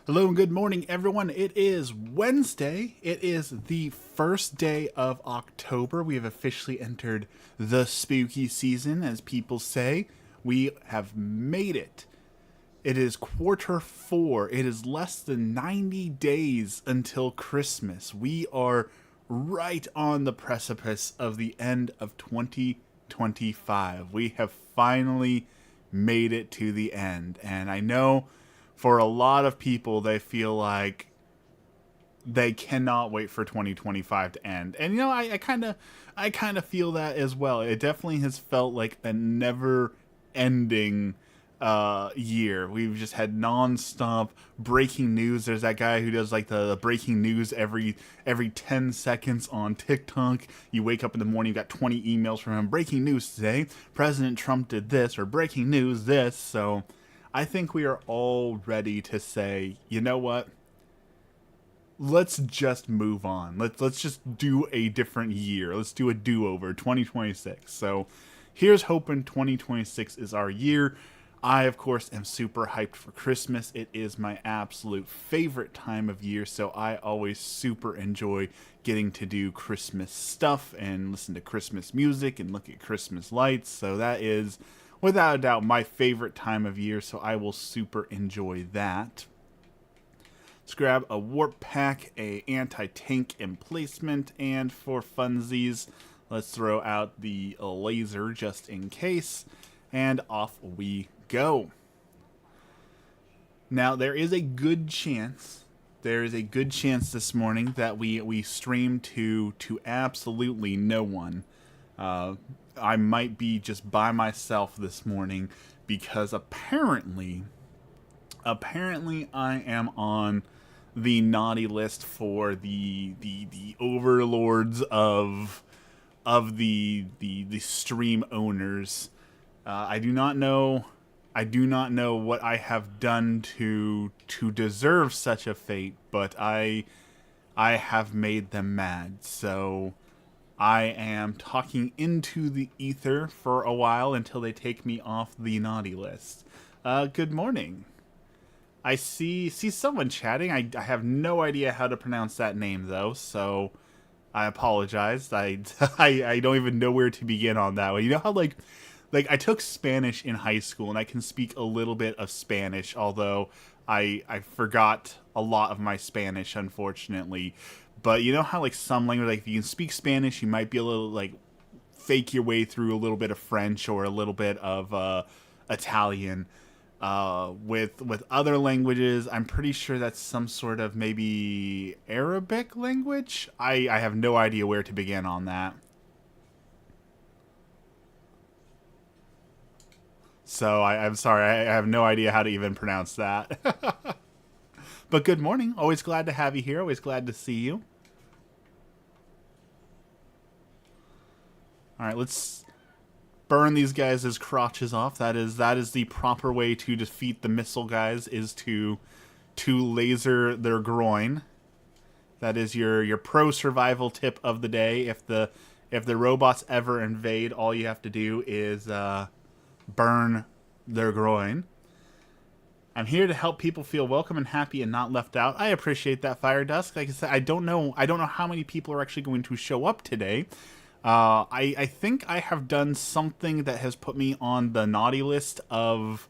Hello and good morning, everyone. It is Wednesday. It is the first day of October. We have officially entered the spooky season, as people say. We have made it. It is quarter four. It is less than 90 days until Christmas. We are right on the precipice of the end of 2025. We have finally made it to the end. And I know for a lot of people, they feel like they cannot wait for 2025 to end. And I kind of feel that as well. It definitely has felt like a never ending year. We've just had nonstop breaking news. There's that guy who does like the breaking news every 10 seconds on TikTok. You wake up in the morning, you've got 20 emails from him. Breaking news today. President Trump did this, or breaking news this. So I think we are all ready to say, you know what? Let's just move on. Let's just do a different year. Let's do a do-over, 2026. So here's hoping 2026 is our year. I, of course, am super hyped for Christmas. It is my absolute favorite time of year, so I always super enjoy getting to do Christmas stuff and listen to Christmas music and look at Christmas lights. So that is, without a doubt, my favorite time of year, so I will super enjoy that. Let's grab a warp pack, a anti-tank emplacement, and for funsies, let's throw out the laser just in case, and off we go. Now, there is a good chance this morning that we stream to absolutely no one. I might be just by myself this morning because apparently I am on the naughty list for the overlords of the stream owners. I do not know what I have done to deserve such a fate, but I have made them mad. So I am talking into the ether for a while until they take me off the naughty list. Good morning. I see someone chatting. I have no idea how to pronounce that name though, so I apologize. I don't even know where to begin on that one. You know how like I took Spanish in high school and I can speak a little bit of Spanish, although I forgot a lot of my Spanish, unfortunately. But you know how like some language, like if you can speak Spanish, you might be able to like fake your way through a little bit of French or a little bit of Italian. With other languages, I'm pretty sure that's some sort of maybe Arabic language. I have no idea where to begin on that. So I'm sorry, I have no idea how to even pronounce that. But good morning. Always glad to have you here. Always glad to see you. All right, let's burn these guys' crotches off. That is the proper way to defeat the missile guys, is to laser their groin. That is your pro survival tip of the day. If the robots ever invade, all you have to do is burn their groin. I'm here to help people feel welcome and happy and not left out. I appreciate that, Fire Dusk. Like I said, I don't know how many people are actually going to show up today. I think I have done something that has put me on the naughty list of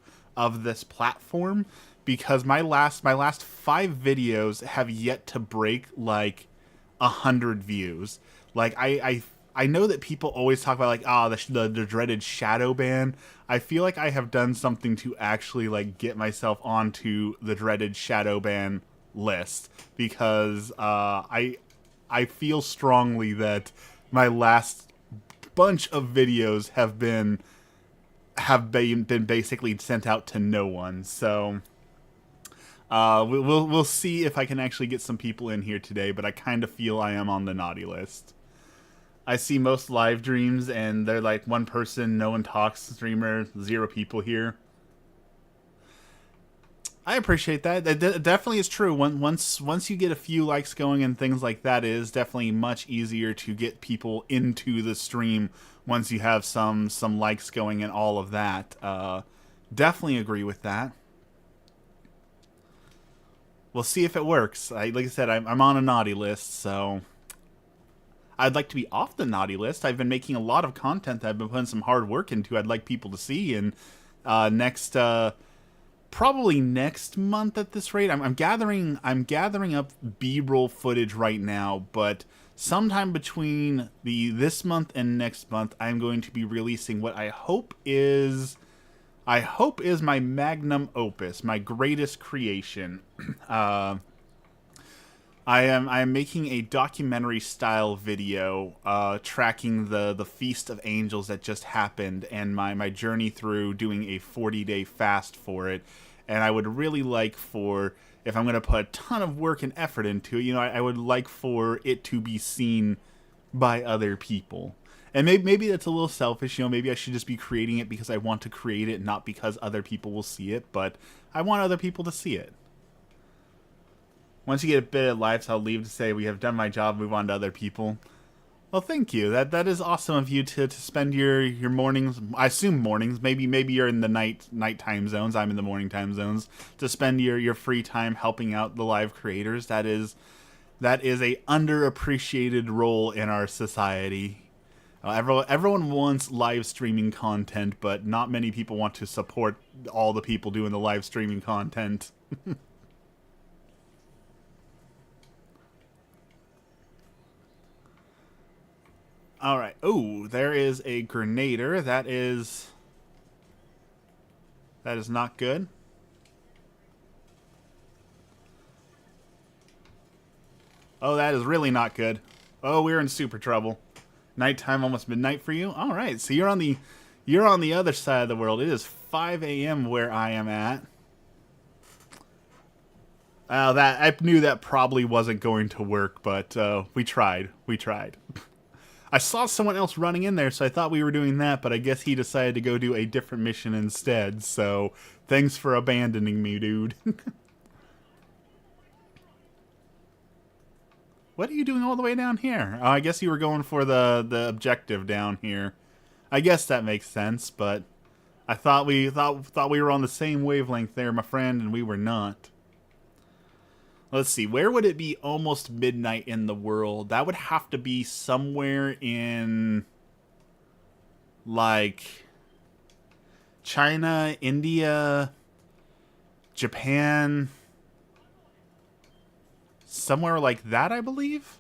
this platform, because my last 5 videos have yet to break like 100 views. Like I know that people always talk about like the dreaded shadow ban. I feel like I have done something to actually like get myself onto the dreaded shadow ban list, because I feel strongly that my last bunch of videos have been basically sent out to no one. So we'll see if I can actually get some people in here today, but I kind of feel I am on the naughty list. I see most live dreams and they're like one person, no one talks, streamer, 0 people here. I appreciate that. That definitely is true. Once you get a few likes going and things like that, it is definitely much easier to get people into the stream once you have some likes going and all of that. Definitely agree with that. we'll see if it works. Like I said, I'm on a naughty list, so I'd like to be off the naughty list. I've been making a lot of content that I've been putting some hard work into. I'd like people to see, and next probably next month at this rate. I'm gathering up B-roll footage right now, but sometime between this month and next month, I'm going to be releasing what I hope is my magnum opus, my greatest creation. I am making a documentary style video tracking the Feast of Angels that just happened and my journey through doing a 40-day fast for it. And I would really like for, if I'm going to put a ton of work and effort into it, I would like for it to be seen by other people. And maybe that's a little selfish, maybe I should just be creating it because I want to create it, not because other people will see it, but I want other people to see it. Once you get a bit of lifestyle leave to say we have done my job, move on to other people. Well, thank you. That is awesome of you to spend your mornings. I assume mornings. Maybe you're in the night time zones. I'm in the morning time zones. To spend your free time helping out the live creators. That is a underappreciated role in our society. Everyone wants live streaming content, but not many people want to support all the people doing the live streaming content. Alright. Oh, there is a grenader. That is not good. Oh, that is really not good. Oh, we're in super trouble. Nighttime, almost midnight for you? Alright, so you're on the other side of the world. It is 5 a.m. where I am at. I knew that probably wasn't going to work, but we tried. We tried. I saw someone else running in there, so I thought we were doing that, but I guess he decided to go do a different mission instead, so thanks for abandoning me, dude. What are you doing all the way down here? Oh, I guess you were going for the objective down here. I guess that makes sense, but I thought we were on the same wavelength there, my friend, and we were not. Let's see, where would it be almost midnight in the world? That would have to be somewhere in, like, China, India, Japan, somewhere like that, I believe?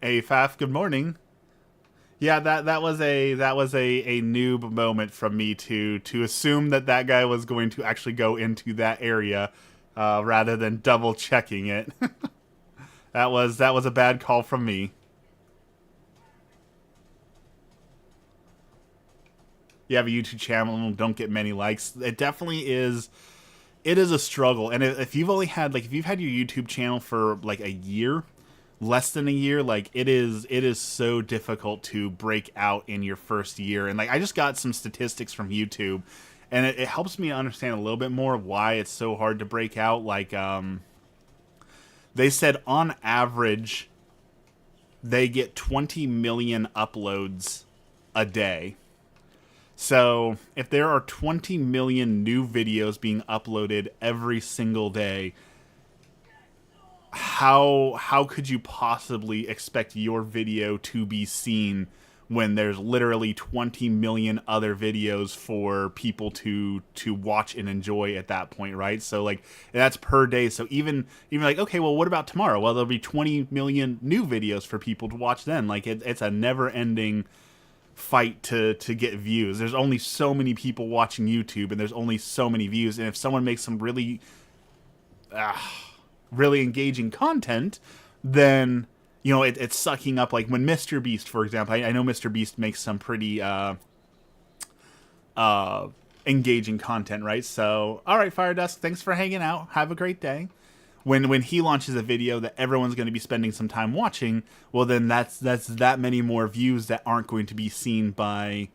Hey, Faf, good morning. Yeah, that was a noob moment from me to assume that guy was going to actually go into that area rather than double checking it. that was a bad call from me. You have a YouTube channel and don't get many likes. It definitely is. It is a struggle, and if you've only had if you've had your YouTube channel for like a year, less than a year, like it is so difficult to break out in your first year. And like I just got some statistics from YouTube, and it helps me understand a little bit more why it's so hard to break out. Like they said on average they get 20 million uploads a day. So if there are 20 million new videos being uploaded every single day, how could you possibly expect your video to be seen when there's literally 20 million other videos for people to watch and enjoy at that point, right? So like that's per day. So even like, okay, well, what about tomorrow? Well, there'll be 20 million new videos for people to watch then. Like it's a never-ending fight to get views. There's only so many people watching YouTube, and there's only so many views. And if someone makes some really engaging content, then it's sucking up. Like when Mr. Beast, for example, I know Mr. Beast makes some pretty engaging content, right? So all right, Fire Dusk, thanks for hanging out, have a great day. When he launches a video that everyone's going to be spending some time watching, well then that's that many more views that aren't going to be seen by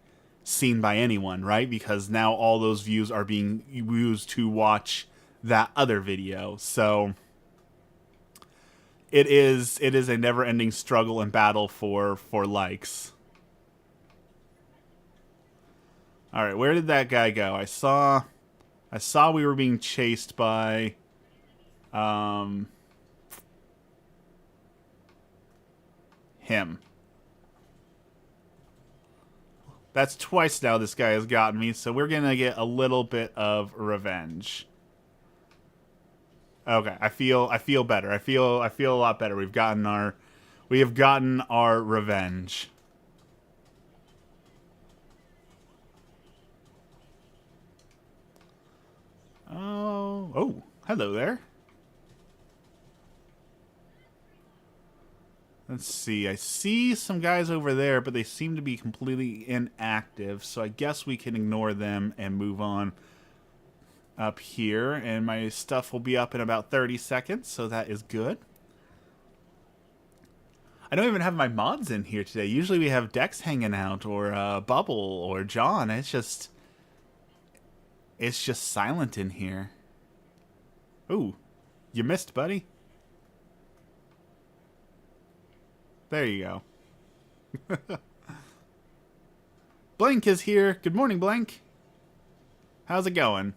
anyone, right? Because now all those views are being used to watch that other video. So it is a never-ending struggle and battle for likes. All right, where did that guy go? I saw we were being chased by him. That's twice now this guy has gotten me, so we're gonna get a little bit of revenge. Okay, I feel better. I feel a lot better. We have gotten our revenge. Oh, hello there. Let's see. I see some guys over there, but they seem to be completely inactive, so I guess we can ignore them and move on up here. And my stuff will be up in about 30 seconds, so that is good. I don't even have my mods in here today. Usually we have Dex hanging out, or Bubble, or John. It's just silent in here. Ooh, you missed, buddy. There you go. Blank is here. Good morning, Blank. How's it going?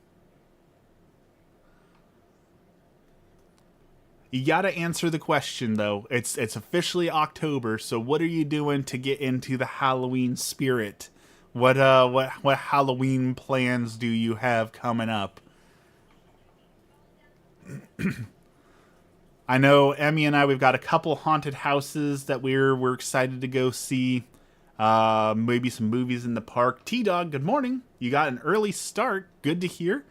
You gotta answer the question, though. It's officially October, so what are you doing to get into the Halloween spirit? What Halloween plans do you have coming up? I know Emmy and I, we've got a couple haunted houses that we're excited to go see. Maybe some movies in the park. T-Dog, good morning. You got an early start. Good to hear.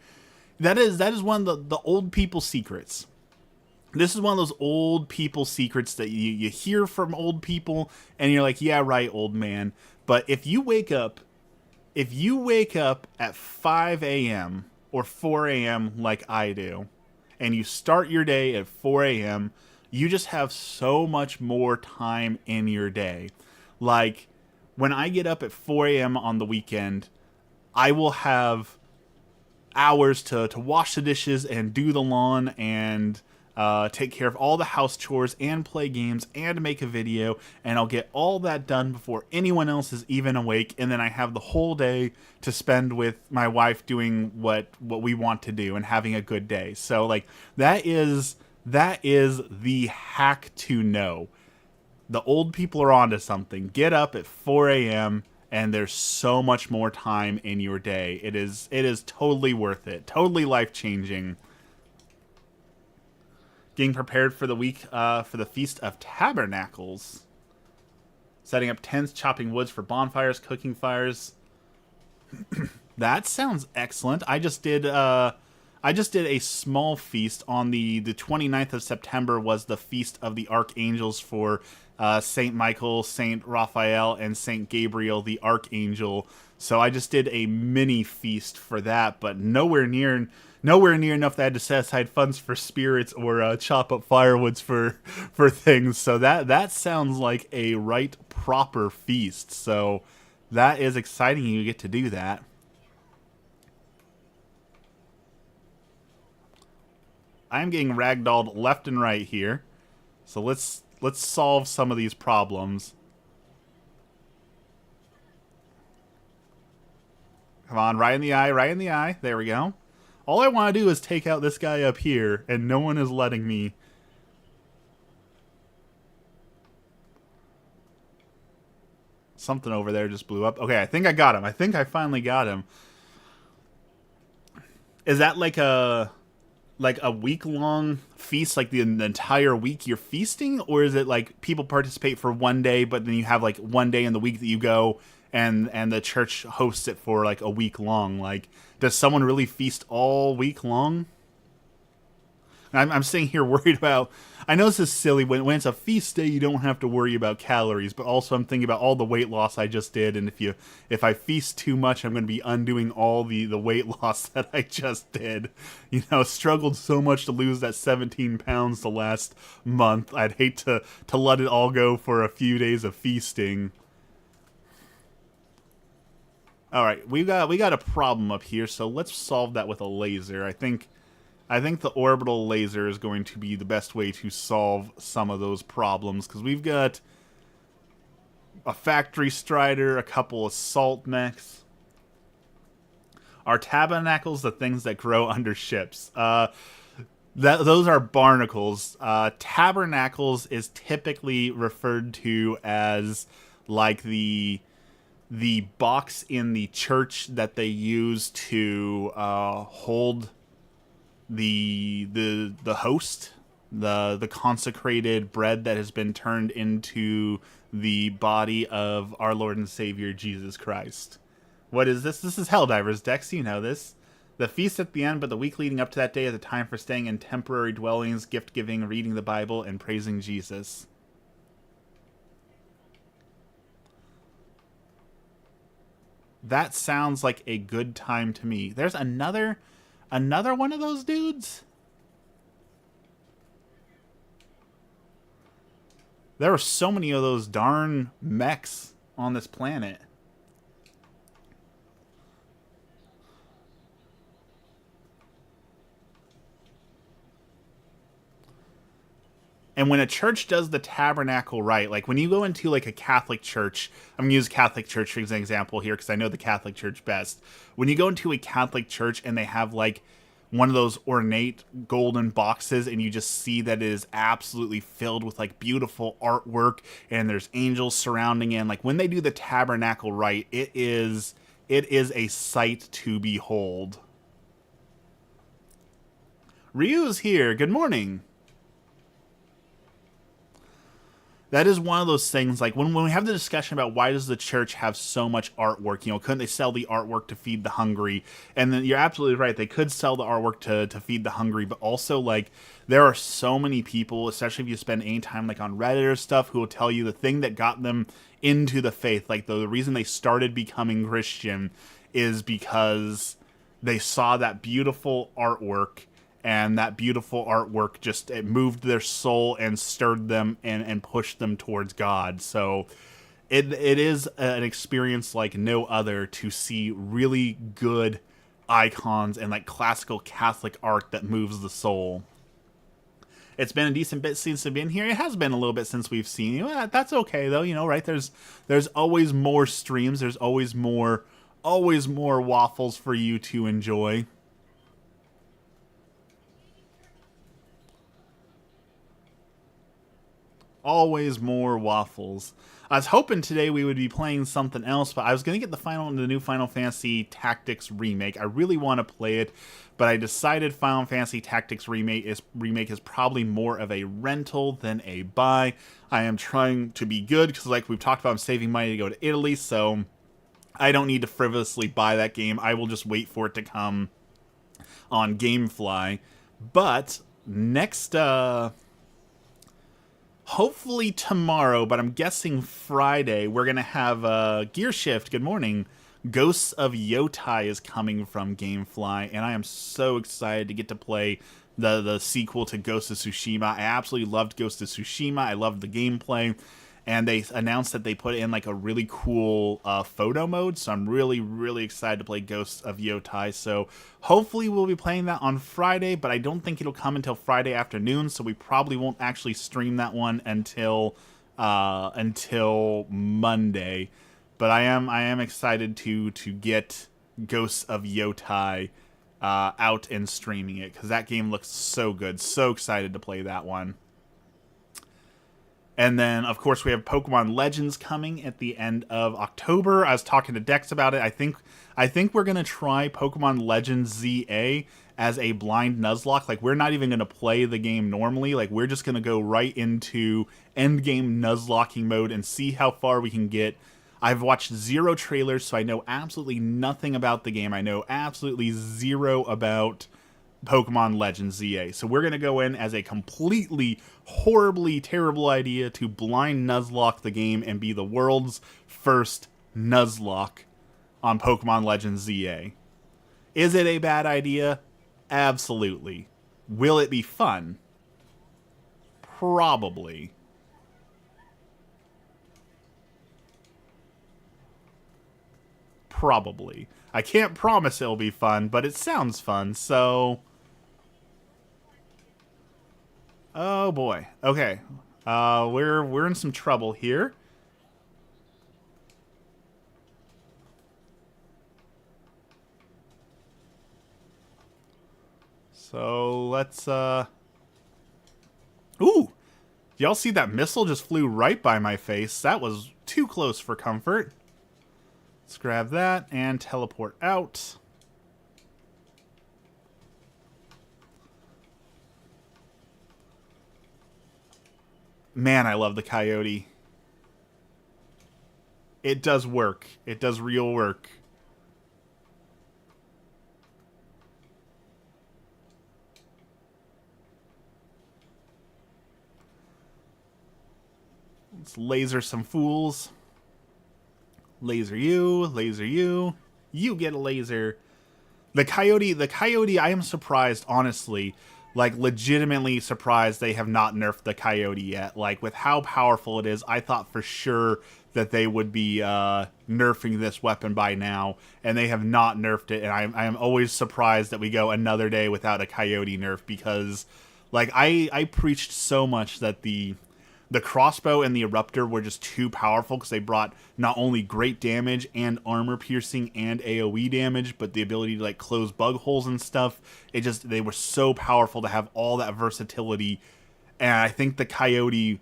That is one of the old people secrets. This is one of those old people secrets that you hear from old people, and you're like, yeah, right, old man. But if you wake up at 5 a.m. or 4 a.m. like I do, and you start your day at 4 a.m., you just have so much more time in your day. Like, when I get up at 4 a.m. on the weekend, I will have hours to wash the dishes and do the lawn and take care of all the house chores and play games and make a video, and I'll get all that done before anyone else is even awake, and then I have the whole day to spend with my wife doing what we want to do and having a good day. So like that is the hack to know. The old people are onto something. Get up at 4 a.m. and there's so much more time in your day. It is totally worth it. Totally life-changing. Getting prepared for the week for the Feast of Tabernacles. Setting up tents, chopping woods for bonfires, cooking fires. That sounds excellent. I just did a small feast on the 29th of September was the Feast of the Archangels for Saint Michael, Saint Raphael, and Saint Gabriel, the Archangel. So I just did a mini feast for that, but nowhere near enough that I had to set aside funds for spirits or chop up firewoods for things. So that sounds like a right proper feast. So that is exciting. You get to do that. I'm getting ragdolled left and right here. So let's solve some of these problems. Come on, right in the eye, right in the eye. There we go. All I want to do is take out this guy up here, and no one is letting me. Something over there just blew up. Okay, I think I got him. I think I finally got him. Is that like a week-long feast, like the entire week you're feasting? Or is it like people participate for one day, but then you have like one day in the week that you go and the church hosts it for like a week long? Like, does someone really feast all week long? I'm sitting here worried about... I know this is silly. When it's a feast day, you don't have to worry about calories, but also I'm thinking about all the weight loss I just did, and if I feast too much, I'm going to be undoing all the weight loss that I just did. You know, struggled so much to lose that 17 pounds the last month. I'd hate to let it all go for a few days of feasting. All right, we got a problem up here, so let's solve that with a laser. I think the orbital laser is going to be the best way to solve some of those problems, because we've got a factory strider, a couple assault mechs. Are tabernacles the things that grow under ships? Those are barnacles. Tabernacles is typically referred to as like the box in the church that they use to hold the host, the consecrated bread that has been turned into the body of our Lord and Savior Jesus Christ. What is this? This is Helldivers, Dex. You know this. The feast at the end, but the week leading up to that day is a time for staying in temporary dwellings, gift giving, reading the Bible, and praising Jesus. That sounds like a good time to me. There's another one of those dudes. There are so many of those darn mechs on this planet. And when a church does the tabernacle right, like when you go into like a Catholic church, I'm going to use Catholic church as an example here because I know the Catholic church best. When you go into a Catholic church and they have like one of those ornate golden boxes and you just see that it is absolutely filled with like beautiful artwork and there's angels surrounding it. And like when they do the tabernacle right, it is a sight to behold. Ryu's here. Good morning. That is one of those things, like, when we have the discussion about why does the church have so much artwork, you know, couldn't they sell the artwork to feed the hungry? And then you're absolutely right, they could sell the artwork to feed the hungry, but also, like, there are so many people, especially if you spend any time, like, on Reddit or stuff, who will tell you the thing that got them into the faith, like, the reason they started becoming Christian is because they saw that beautiful artwork, and that beautiful artwork just, it moved their soul and stirred them and pushed them towards God. So it is an experience like no other to see really good icons and like classical Catholic art that moves the soul. It's been a decent bit since I've been here. It has been a little bit since we've seen you. That's okay though, you know, right? There's always more streams. There's always more waffles for you to enjoy. Always more waffles. I was hoping today we would be playing something else, but I was going to get the new Final Fantasy Tactics Remake. I really want to play it, but I decided Final Fantasy Tactics Remake is probably more of a rental than a buy. I am trying to be good, because like we've talked about, I'm saving money to go to Italy, so I don't need to frivolously buy that game. I will just wait for it to come on GameFly. But next, hopefully tomorrow, but I'm guessing Friday, we're going to have Gear Shift. Good morning. Ghosts of Yotai is coming from GameFly, and I am so excited to get to play the sequel to Ghost of Tsushima. I absolutely loved Ghost of Tsushima. I loved the gameplay, and they announced that they put in like a really cool photo mode, so I'm really, really excited to play Ghosts of Yotai. So hopefully we'll be playing that on Friday, but I don't think it'll come until Friday afternoon, so we probably won't actually stream that one until Monday. But I am excited to get Ghosts of Yotai out and streaming it, because that game looks so good. So excited to play that one. And then, of course, we have Pokemon Legends coming at the end of October. I was talking to Dex about it. I think we're going to try Pokemon Legends ZA as a blind Nuzlocke. Like, we're not even going to play the game normally. Like, we're just going to go right into endgame Nuzlocking mode and see how far we can get. I've watched 0 trailers, so I know absolutely nothing about the game. I know absolutely 0 about Pokemon Legends ZA. So we're going to go in as a completely, horribly terrible idea to blind Nuzlocke the game and be the world's first Nuzlocke on Pokemon Legends ZA. Is it a bad idea? Absolutely. Will it be fun? Probably. Probably. I can't promise it'll be fun, but it sounds fun, so... Oh boy. Okay. We're in some trouble here. So let's Ooh! Y'all see that missile just flew right by my face? That was too close for comfort. Let's grab that and teleport out. Man, I love the coyote. It does work. It does real work. Let's laser some fools. Laser you, laser you. You get a laser. The coyote, I am surprised, honestly. Like, legitimately surprised they have not nerfed the coyote yet. Like, with how powerful it is, I thought for sure that they would be nerfing this weapon by now, and they have not nerfed it, and I am always surprised that we go another day without a coyote nerf, because, like, I preached so much that the crossbow and the eruptor were just too powerful because they brought not only great damage and armor piercing and AoE damage, but the ability to like close bug holes and stuff. They were so powerful to have all that versatility. And I think the coyote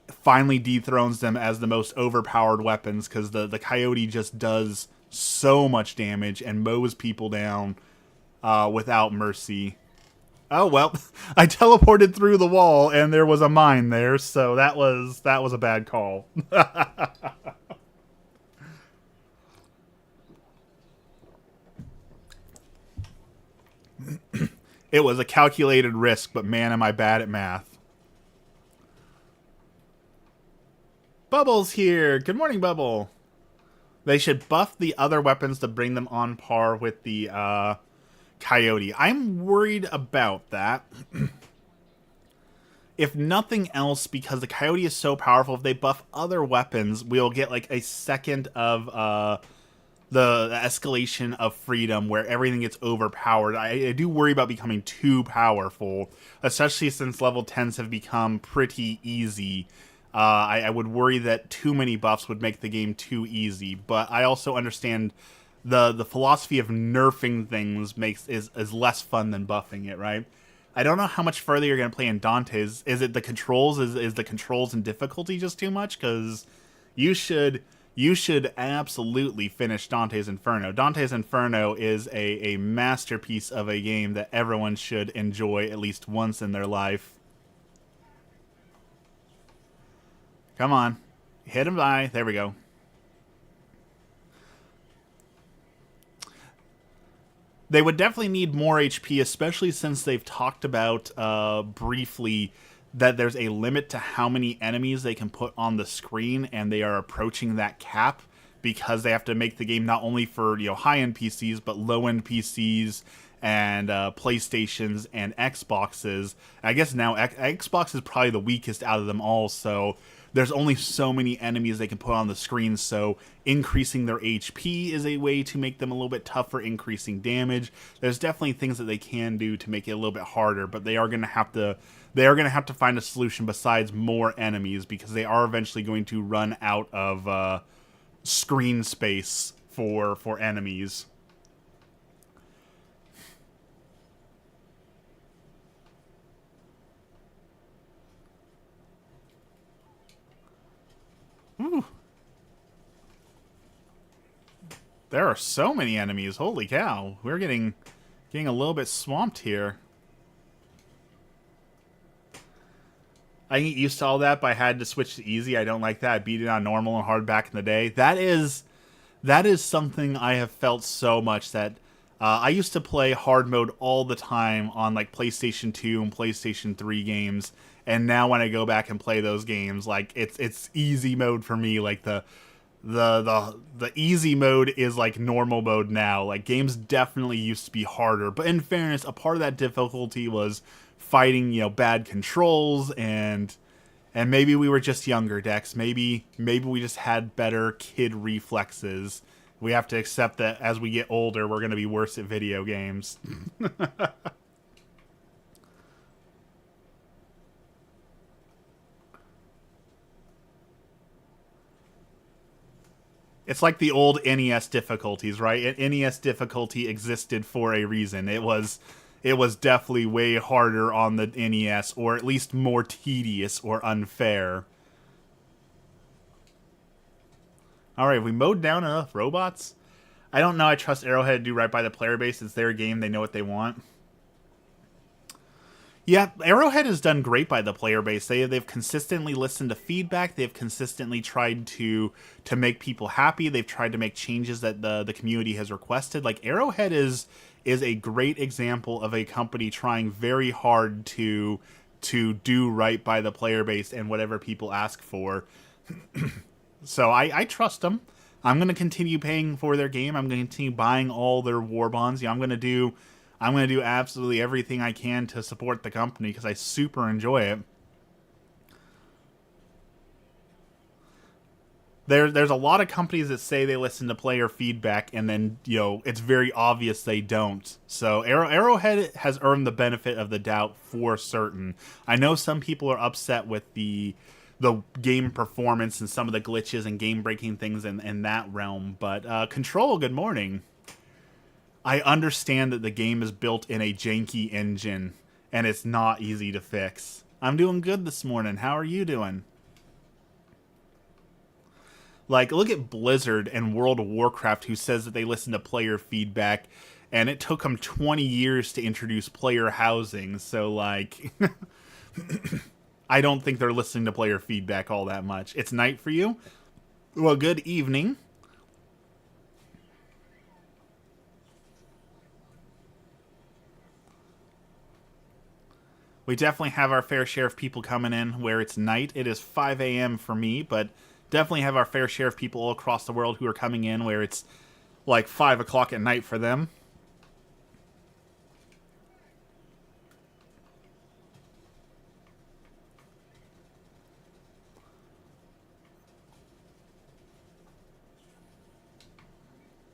finally dethrones them as the most overpowered weapons, because the coyote just does so much damage and mows people down without mercy. Oh, well, I teleported through the wall and there was a mine there, so that was a bad call. It was a calculated risk, but man, am I bad at math. Bubble's here. Good morning, Bubble. They should buff the other weapons to bring them on par with the coyote. I'm worried about that. If nothing else, because the coyote is so powerful, if they buff other weapons, we'll get like a second of the escalation of freedom where everything gets overpowered. I do worry about becoming too powerful, especially since level 10s have become pretty easy. I would worry that too many buffs would make the game too easy, but I also understand the philosophy of nerfing things is less fun than buffing it, right? I don't know how much further you're going to play in Dante's. Is it the controls? Is the controls and difficulty just too much? Because you should absolutely finish Dante's Inferno. Dante's Inferno is a masterpiece of a game that everyone should enjoy at least once in their life. Come on. Hit him by. There we go. They would definitely need more HP, especially since they've talked about briefly that there's a limit to how many enemies they can put on the screen, and they are approaching that cap because they have to make the game not only for high-end PCs, but low-end PCs and PlayStations and Xboxes. I guess now Xbox is probably the weakest out of them all, so there's only so many enemies they can put on the screen, so increasing their HP is a way to make them a little bit tougher, increasing damage. There's definitely things that they can do to make it a little bit harder, but they are going to have to find a solution besides more enemies, because they are eventually going to run out of screen space for enemies. Ooh. There are so many enemies. Holy cow. We're getting a little bit swamped here. I get used to all that, but I had to switch to easy. I don't like that. I beat it on normal and hard back in the day. That is something I have felt so much that I used to play hard mode all the time on like PlayStation 2 and PlayStation 3 games, and now when I go back and play those games, like it's easy mode for me. Like the easy mode is like normal mode now. Like games definitely used to be harder, but in fairness, a part of that difficulty was fighting bad controls, and maybe we were just younger, Dex. Maybe we just had better kid reflexes. We have to accept that as we get older, we're going to be worse at video games. It's like the old NES difficulties, right? NES difficulty existed for a reason. It was it was definitely way harder on the NES, or at least more tedious or unfair. Alright, we mowed down enough robots? I don't know, I trust Arrowhead to do right by the player base. It's their game, they know what they want. Yeah, Arrowhead has done great by the player base. They've consistently listened to feedback. They've consistently tried to make people happy. They've tried to make changes that the community has requested. Like Arrowhead is a great example of a company trying very hard to do right by the player base and whatever people ask for. So I trust them. I'm going to continue paying for their game. I'm going to continue buying all their war bonds. I'm going to do absolutely everything I can to support the company because I super enjoy it. There's a lot of companies that say they listen to player feedback, and then it's very obvious they don't. So Arrowhead has earned the benefit of the doubt for certain. I know some people are upset with the game performance and some of the glitches and game breaking things in that realm, but Control, good morning. I understand that the game is built in a janky engine, and it's not easy to fix. I'm doing good this morning. How are you doing? Like, look at Blizzard and World of Warcraft, who says that they listen to player feedback, and it took them 20 years to introduce player housing, so, like... I don't think they're listening to player feedback all that much. It's night for you? Well, good evening. We definitely have our fair share of people coming in where it's night. It is 5 a.m. for me, but definitely have our fair share of people all across the world who are coming in where it's like 5 o'clock at night for them.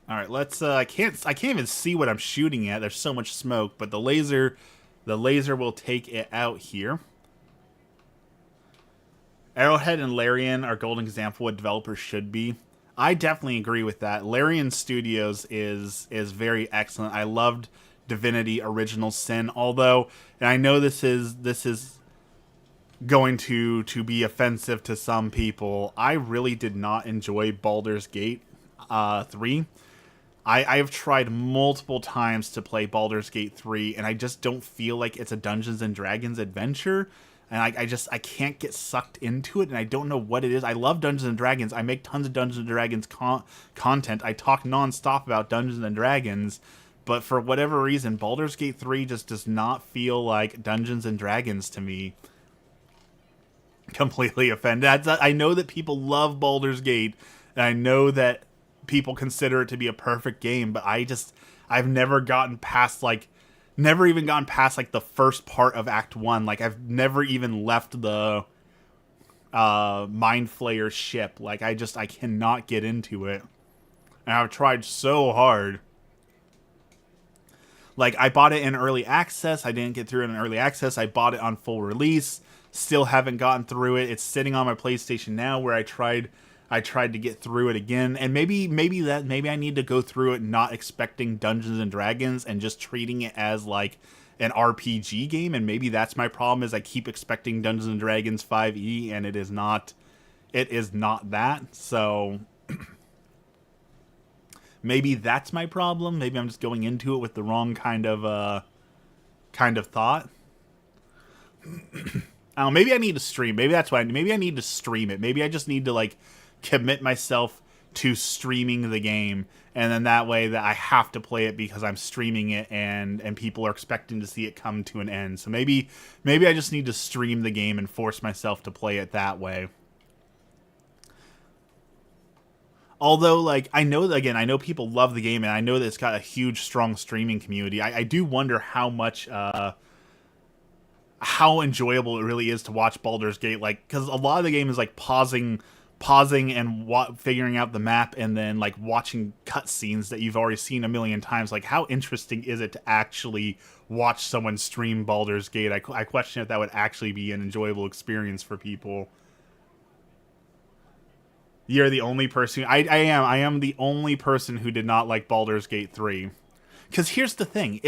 All right, let's. I can't even see what I'm shooting at. There's so much smoke, but the laser will take it out here. Arrowhead and Larian are golden example what developers should be. I definitely agree with that. Larian Studios is very excellent. I loved Divinity Original Sin, although, and I know this is going to be offensive to some people. I really did not enjoy Baldur's Gate 3. I have tried multiple times to play Baldur's Gate 3, and I just don't feel like it's a Dungeons and Dragons adventure. And I can't get sucked into it, and I don't know what it is. I love Dungeons and Dragons. I make tons of Dungeons and Dragons content. I talk nonstop about Dungeons and Dragons, but for whatever reason, Baldur's Gate 3 just does not feel like Dungeons and Dragons to me. Completely offended. I know that people love Baldur's Gate, and I know that people consider it to be a perfect game, but I've never gotten past never even gotten past the first part of Act 1. Like I've never even left the Mind Flayer ship. Like I cannot get into it. And I've tried so hard. Like I bought it in early access, I didn't get through it in early access. I bought it on full release, still haven't gotten through it. It's sitting on my PlayStation now where I tried to get through it again, and maybe I need to go through it not expecting Dungeons and Dragons and just treating it as like an RPG game, and maybe that's my problem is I keep expecting Dungeons and Dragons 5e and it is not that. So maybe that's my problem. Maybe I'm just going into it with the wrong kind of thought. Maybe I need to stream. Maybe that's why. Maybe I need to stream it. Maybe I just need to commit myself to streaming the game, and then that way that I have to play it because I'm streaming it and people are expecting to see it come to an end. So maybe I just need to stream the game and force myself to play it that way. Although, I know people love the game, and I know that it's got a huge, strong streaming community. I do wonder how much, how enjoyable it really is to watch Baldur's Gate, because a lot of the game is, pausing and figuring out the map and then watching cutscenes that you've already seen a million times. How interesting is it to actually watch someone stream Baldur's Gate? I question if that would actually be an enjoyable experience for people. You're the only person. I am the only person who did not like Baldur's Gate 3. Because here's the thing: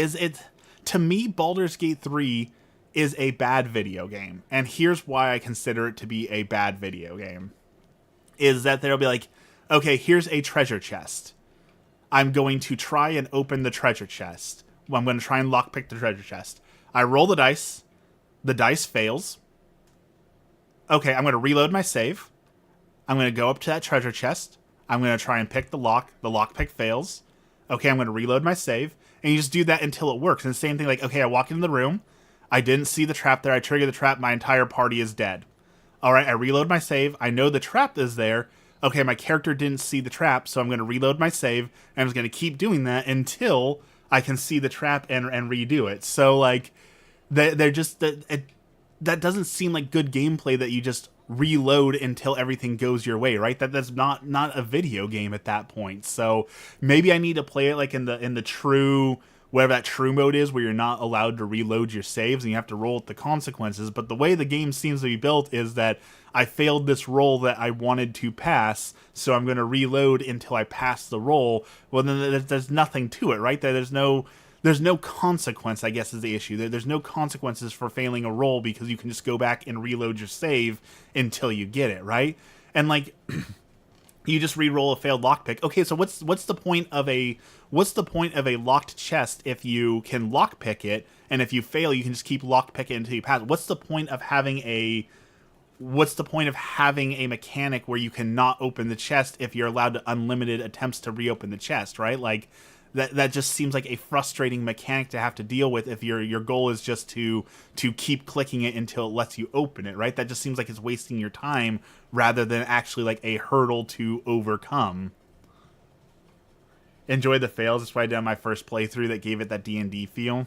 to me, Baldur's Gate 3 is a bad video game. And here's why I consider it to be a bad video game. Is that they'll be like, okay, here's a treasure chest. I'm going to try and open the treasure chest. I'm going to try and lockpick the treasure chest. I roll the dice. The dice fails. Okay, I'm going to reload my save. I'm going to go up to that treasure chest. I'm going to try and pick the lock. The lockpick fails. Okay, I'm going to reload my save. And you just do that until it works. And the same thing, like, okay, I walk into the room. I didn't see the trap there. I trigger the trap. My entire party is dead. All right, I reload my save. I know the trap is there. Okay, my character didn't see the trap, so I'm going to reload my save. And I'm just going to keep doing that until I can see the trap and redo it. So, like, they're just... that doesn't seem like good gameplay that you just reload until everything goes your way, right? That's not a video game at that point. So maybe I need to play it like in the true, whatever that true mode is, where you're not allowed to reload your saves and you have to roll with the consequences. But the way the game seems to be built is that I failed this roll that I wanted to pass, so I'm going to reload until I pass the roll. Well, then there's nothing to it, right? There's no consequence, I guess, is the issue. There's no consequences for failing a roll because you can just go back and reload your save until you get it, right? And, like, you just re-roll a failed lockpick. Okay, so what's the point of a locked chest if you can lockpick it, and if you fail, you can just keep lockpicking until you pass? What's the point of having a mechanic where you cannot open the chest if you're allowed to unlimited attempts to reopen the chest, right? Like, that just seems like a frustrating mechanic to have to deal with if your goal is just to keep clicking it until it lets you open it, right? That just seems like it's wasting your time rather than actually like a hurdle to overcome. Enjoy the fails. That's why I did on my first playthrough that gave it that D&D feel.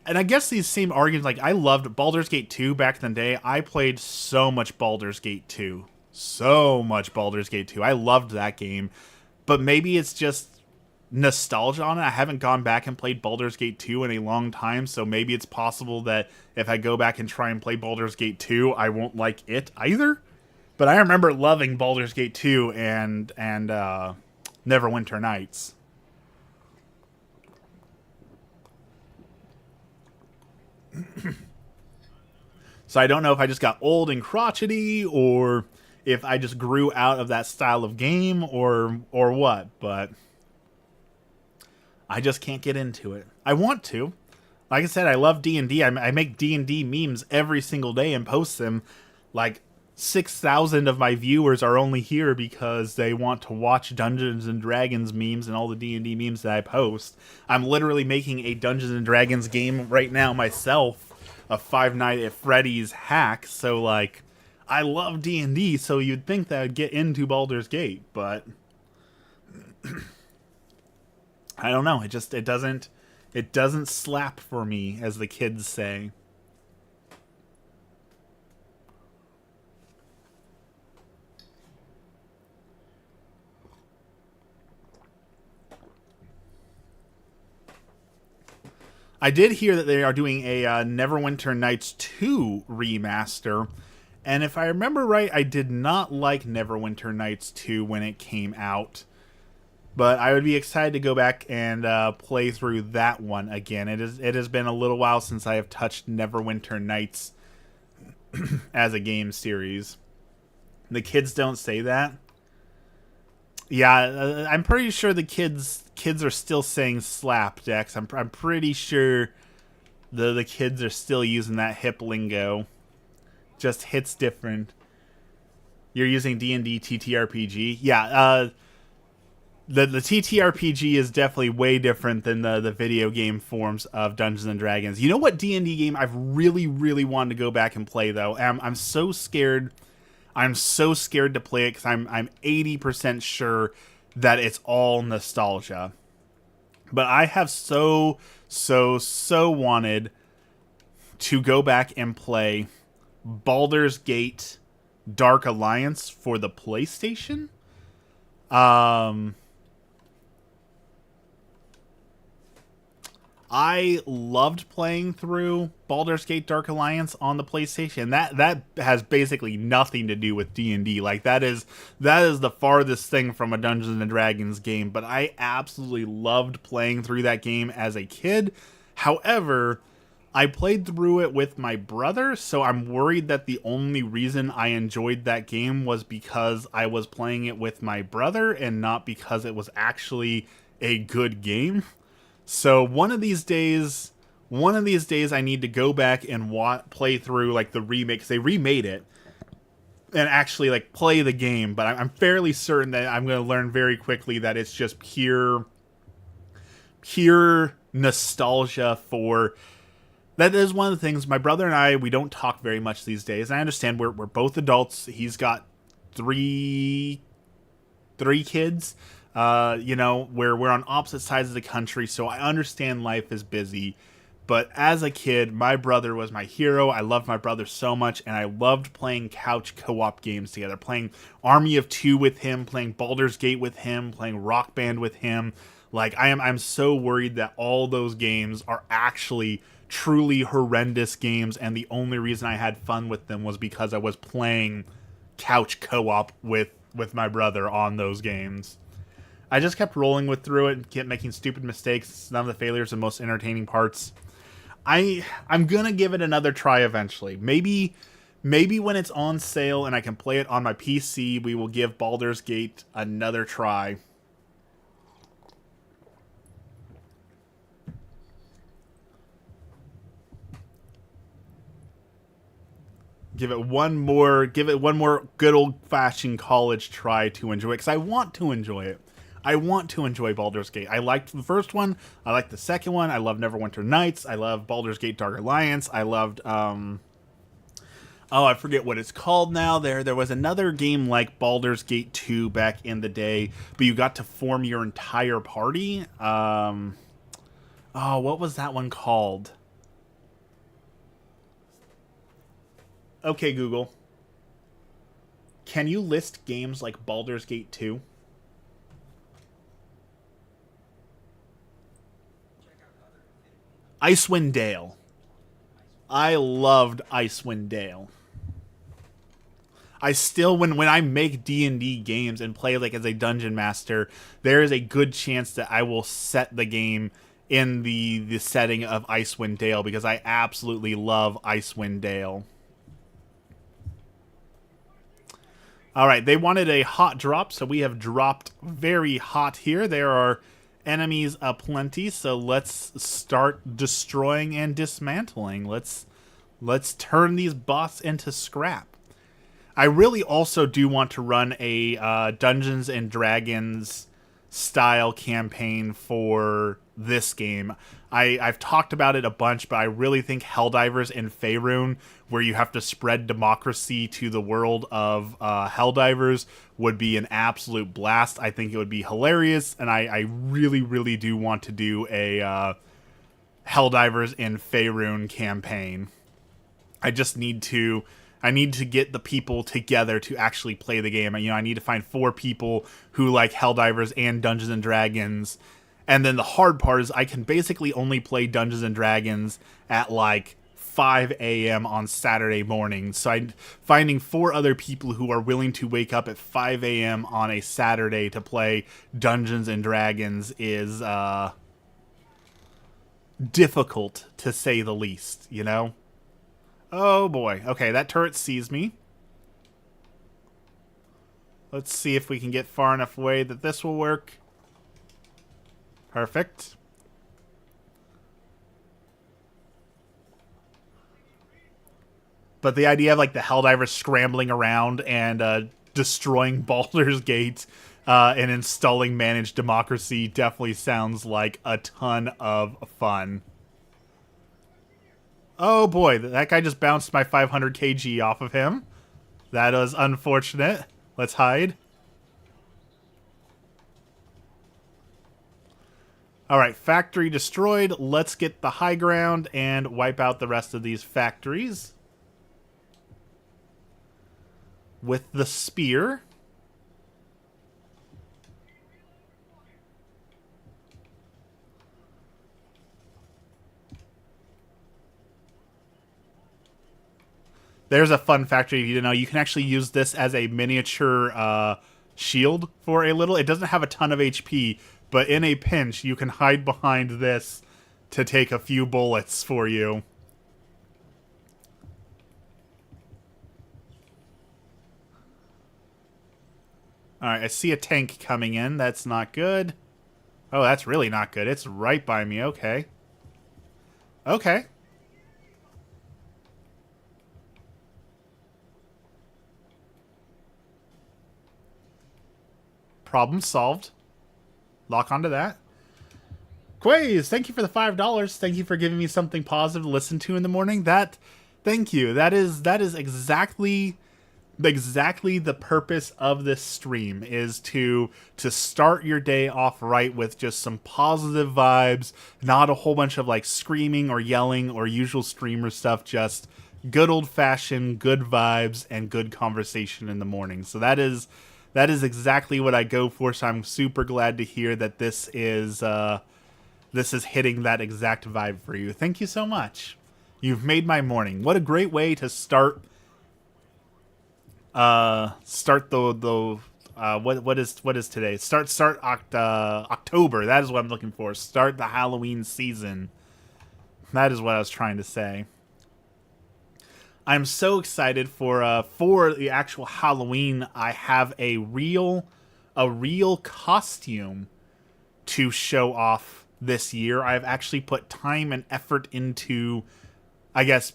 And I guess these same arguments, like, I loved Baldur's Gate 2 back in the day. I played so much Baldur's Gate 2. So much Baldur's Gate 2. I loved that game. But maybe it's just nostalgia on it. I haven't gone back and played Baldur's Gate 2 in a long time, so maybe it's possible that if I go back and try and play Baldur's Gate 2, I won't like it either. But I remember loving Baldur's Gate 2 and Neverwinter Nights. So I don't know if I just got old and crotchety, or if I just grew out of that style of game, or what, but I just can't get into it. I want to. Like I said, I love D&D. I make D&D memes every single day and post them. Like, 6,000 of my viewers are only here because they want to watch Dungeons and Dragons memes and all the D&D memes that I post. I'm literally making a Dungeons and Dragons game right now myself, a Five Nights at Freddy's hack. So, like, I love D&D, so you'd think that I'd get into Baldur's Gate, but I don't know. It doesn't slap for me, as the kids say. I did hear that they are doing a Neverwinter Nights 2 remaster, and if I remember right, I did not like Neverwinter Nights 2 when it came out, but I would be excited to go back and play through that one again. It has been a little while since I have touched Neverwinter Nights as a game series. The kids don't say that. Yeah, I'm pretty sure the kids are still saying slap, Dex. I'm pretty sure the kids are still using that hip lingo. Just hits different. You're using D&D TTRPG? Yeah, the TTRPG is definitely way different than the video game forms of Dungeons and Dragons. You know what D&D game I've really, really wanted to go back and play, though? I'm so scared. I'm so scared to play it because I'm 80% sure that it's all nostalgia. But I have so wanted to go back and play Baldur's Gate Dark Alliance for the PlayStation. I loved playing through Baldur's Gate Dark Alliance on the PlayStation. That has basically nothing to do with D&D. Like that is the farthest thing from a Dungeons and Dragons game, but I absolutely loved playing through that game as a kid. However, I played through it with my brother, so I'm worried that the only reason I enjoyed that game was because I was playing it with my brother and not because it was actually a good game. So one of these days, I need to go back and play through like the remake. 'Cause they remade it and actually like play the game. But I'm fairly certain that I'm going to learn very quickly that it's just pure nostalgia for. That is one of the things. My brother and we don't talk very much these days. And I understand we're both adults. He's got three kids. Where we're on opposite sides of the country, so I understand life is busy. But as a kid, my brother was my hero. I loved my brother so much, and I loved playing couch co-op games together. Playing Army of Two with him, playing Baldur's Gate with him, playing Rock Band with him. Like I'm so worried that all those games are actually truly horrendous games, and the only reason I had fun with them was because I was playing couch co-op with my brother on those games. I just kept rolling through it and kept making stupid mistakes. None of the failures are the most entertaining parts. I'm gonna give it another try eventually. Maybe when it's on sale and I can play it on my PC, we will give Baldur's Gate another try. Give it one more good old fashioned college try to enjoy it, because I want to enjoy it. I want to enjoy Baldur's Gate. I liked the first one. I liked the second one. I love Neverwinter Nights. I love Baldur's Gate Dark Alliance. I loved I forget what it's called now. There was another game like Baldur's Gate 2 back in the day, but you got to form your entire party. What was that one called? Okay, Google. Can you list games like Baldur's Gate 2? Icewind Dale. I loved Icewind Dale. I still when I make D&D games and play like as a dungeon master, there is a good chance that I will set the game in the setting of Icewind Dale, because I absolutely love Icewind Dale. All right, they wanted a hot drop, so we have dropped very hot here. There are enemies aplenty, so let's start destroying and dismantling. Let's turn these boss into scrap. I really also do want to run a Dungeons and Dragons style campaign for this game. I've talked about it a bunch, but I really think Helldivers and Faerun, where you have to spread democracy to the world of Helldivers, would be an absolute blast. I think it would be hilarious, and I really, really do want to do a Helldivers and Faerun campaign. I need to get the people together to actually play the game. I need to find 4 people who like Helldivers and Dungeons and Dragons. And then the hard part is I can basically only play Dungeons and Dragons at like 5 a.m. on Saturday mornings. So finding 4 other people who are willing to wake up at 5 a.m. on a Saturday to play Dungeons and Dragons is difficult, to say the least, you know? Oh boy. Okay, that turret sees me. Let's see if we can get far enough away that this will work. Perfect. But the idea of like the Helldivers scrambling around and destroying Baldur's Gate and installing managed democracy definitely sounds like a ton of fun. Oh boy, that guy just bounced my 500 kg off of him. That was unfortunate. Let's hide. Alright, factory destroyed. Let's get the high ground and wipe out the rest of these factories with the spear. There's a fun fact if you didn't know. You can actually use this as a miniature shield for a little. It doesn't have a ton of HP, but in a pinch, you can hide behind this to take a few bullets for you. Alright, I see a tank coming in. That's not good. Oh, that's really not good. It's right by me. Okay. Okay. Problem solved. Lock onto that. Quays, thank you for the $5. Thank you for giving me something positive to listen to in the morning. Thank you. That is exactly the purpose of this stream, is to start your day off right with just some positive vibes, not a whole bunch of like screaming or yelling or usual streamer stuff, just good old-fashioned good vibes and good conversation in the morning. So that is exactly what I go for. So I'm super glad to hear that this is hitting that exact vibe for you. Thank you so much. You've made my morning. What a great way to start the what is today? Start October. That is what I'm looking for. Start the Halloween season. That is what I was trying to say. I'm so excited for the actual Halloween. I have a real costume to show off this year. I've actually put time and effort into, I guess,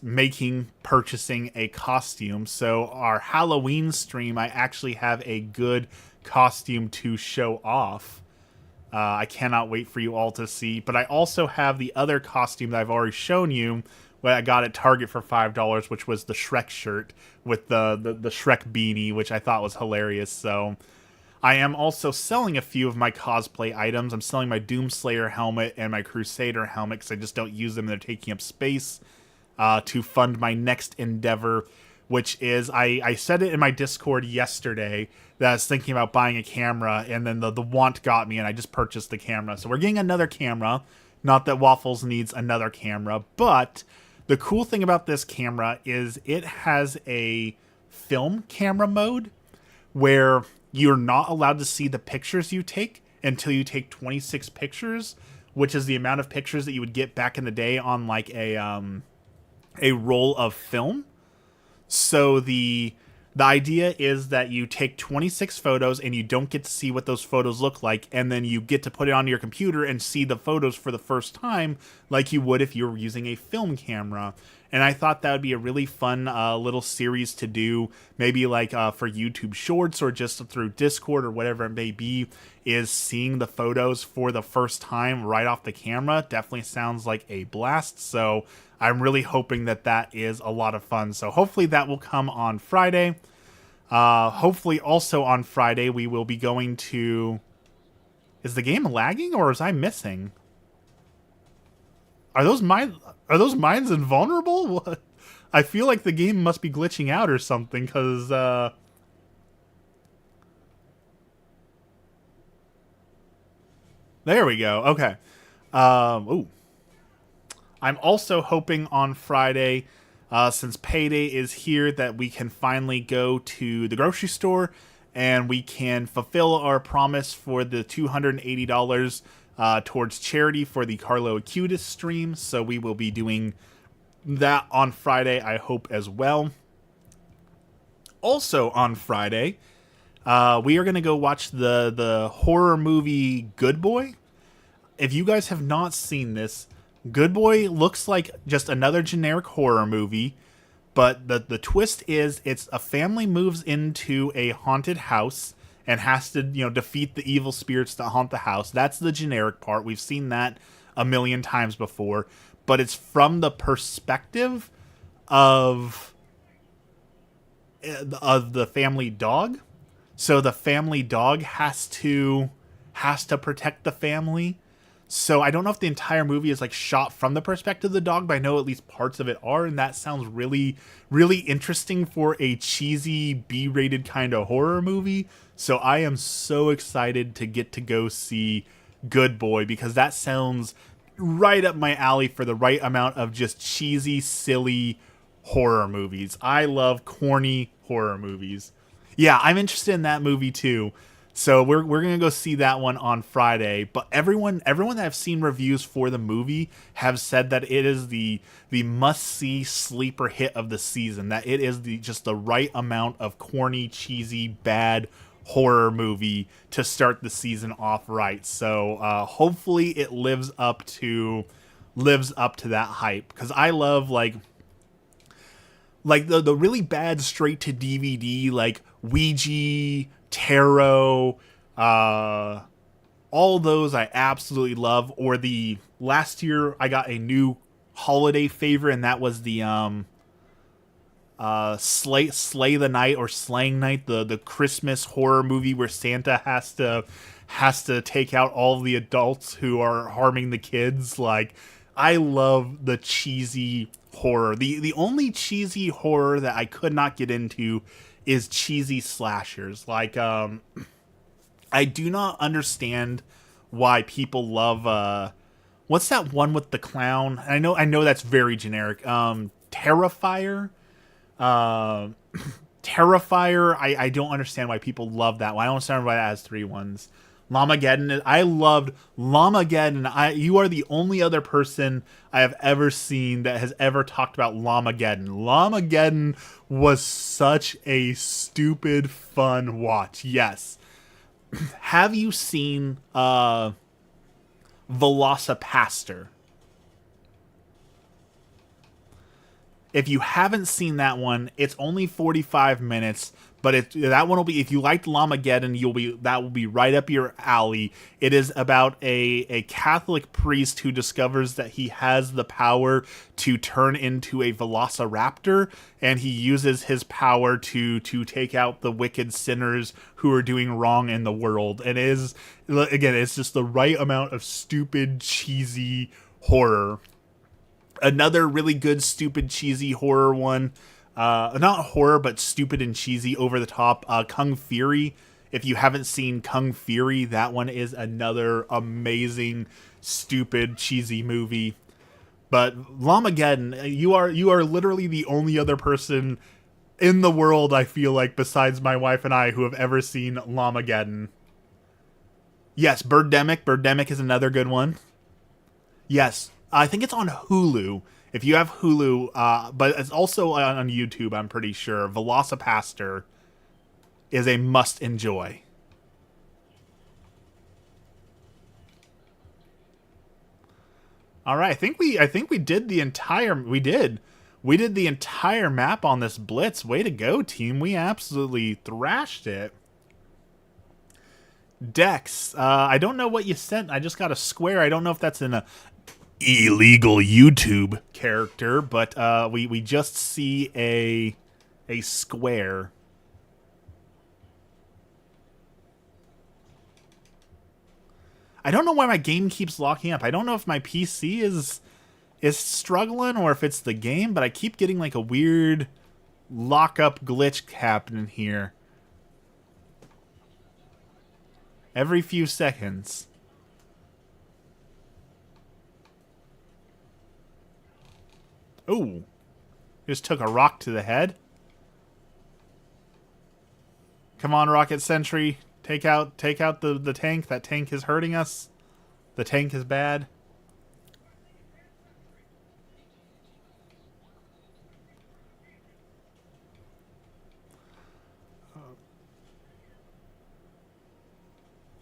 purchasing a costume. So our Halloween stream, I actually have a good costume to show off. I cannot wait for you all to see. But I also have the other costume that I've already shown you, what I got at Target for $5, which was the Shrek shirt with the Shrek beanie, which I thought was hilarious. So I am also selling a few of my cosplay items. I'm selling my Doomslayer helmet and my Crusader helmet because I just don't use them. They're taking up space to fund my next endeavor, which is, I said it in my Discord yesterday that I was thinking about buying a camera, and then the want got me, and I just purchased the camera. So we're getting another camera. Not that Waffles needs another camera, but the cool thing about this camera is it has a film camera mode where you're not allowed to see the pictures you take until you take 26 pictures, which is the amount of pictures that you would get back in the day on like a roll of film. So the idea is that you take 26 photos and you don't get to see what those photos look like, and then you get to put it onto your computer and see the photos for the first time like you would if you were using a film camera. And I thought that would be a really fun little series to do, maybe like for YouTube Shorts or just through Discord or whatever it may be, is seeing the photos for the first time right off the camera. Definitely sounds like a blast. So I'm really hoping that is a lot of fun. So hopefully that will come on Friday. Hopefully also on Friday we will be going to... Is the game lagging or is I missing? Are those mines invulnerable? What? I feel like the game must be glitching out or something, because there we go. Okay. Ooh. I'm also hoping on Friday, since payday is here, that we can finally go to the grocery store and we can fulfill our promise for the $280 towards charity for the Carlo Acutis stream. So we will be doing that on Friday, I hope, as well. Also on Friday, we are going to go watch the horror movie Good Boy. If you guys have not seen this, Good Boy looks like just another generic horror movie, but the twist is it's a family moves into a haunted house and has to, defeat the evil spirits that haunt the house. That's the generic part. We've seen that a million times before, but it's from the perspective of the family dog. So the family dog has to protect the family. So I don't know if the entire movie is like shot from the perspective of the dog, but I know at least parts of it are, and that sounds really, really interesting for a cheesy B-rated kind of horror movie. So I am so excited to get to go see Good Boy, because that sounds right up my alley for the right amount of just cheesy, silly horror movies. I love corny horror movies. Yeah, I'm interested in that movie too. So we're gonna go see that one on Friday. But everyone that I've seen reviews for the movie have said that it is the must see sleeper hit of the season. That it is just the right amount of corny, cheesy, bad horror movie to start the season off right. So hopefully it lives up to that hype, because I love like the really bad straight to DVD like Ouija, Tarot, all those I absolutely love. Or the last year I got a new holiday favorite, and that was the Slay the Night or Slaying Night, the Christmas horror movie where Santa has to take out all the adults who are harming the kids. Like, I love the cheesy horror. The only cheesy horror that I could not get into is cheesy slashers. Like, I do not understand why people love what's that one with the clown? I know that's very generic. Terrifier. Uh, Terrifier. I don't understand why people love that one. I don't understand why it has three ones. Llamageddon. I loved Llamageddon. You are the only other person I have ever seen that has ever talked about Llamageddon. Llamageddon was such a stupid fun watch. Yes. Have you seen Velocipaster? If you haven't seen that one, it's only 45 minutes, but that one will be, if you liked Llamageddon, that will be right up your alley. It is about a Catholic priest who discovers that he has the power to turn into a velociraptor, and he uses his power to take out the wicked sinners who are doing wrong in the world. And it's just the right amount of stupid, cheesy horror. Another really good, stupid, cheesy horror one. Not horror, but stupid and cheesy, over the top. Kung Fury. If you haven't seen Kung Fury, that one is another amazing, stupid, cheesy movie. But Llamageddon, you are literally the only other person in the world, I feel like, besides my wife and I, who have ever seen Llamageddon. Yes, Birdemic. Birdemic is another good one. Yes. I think it's on Hulu. If you have Hulu, but it's also on YouTube, I'm pretty sure. Velocipaster is a must enjoy. All right, I think we did the entire we did the entire map on this blitz. Way to go, team! We absolutely thrashed it. Dex, I don't know what you sent. I just got a square. I don't know if that's in a illegal YouTube character, but we just see a square. I don't know why my game keeps locking up. I don't know if my PC is struggling or if it's the game, but I keep getting like a weird lockup glitch happening here every few seconds. Oh, just took a rock to the head. Come on, Rocket Sentry. Take out the tank. That tank is hurting us. The tank is bad.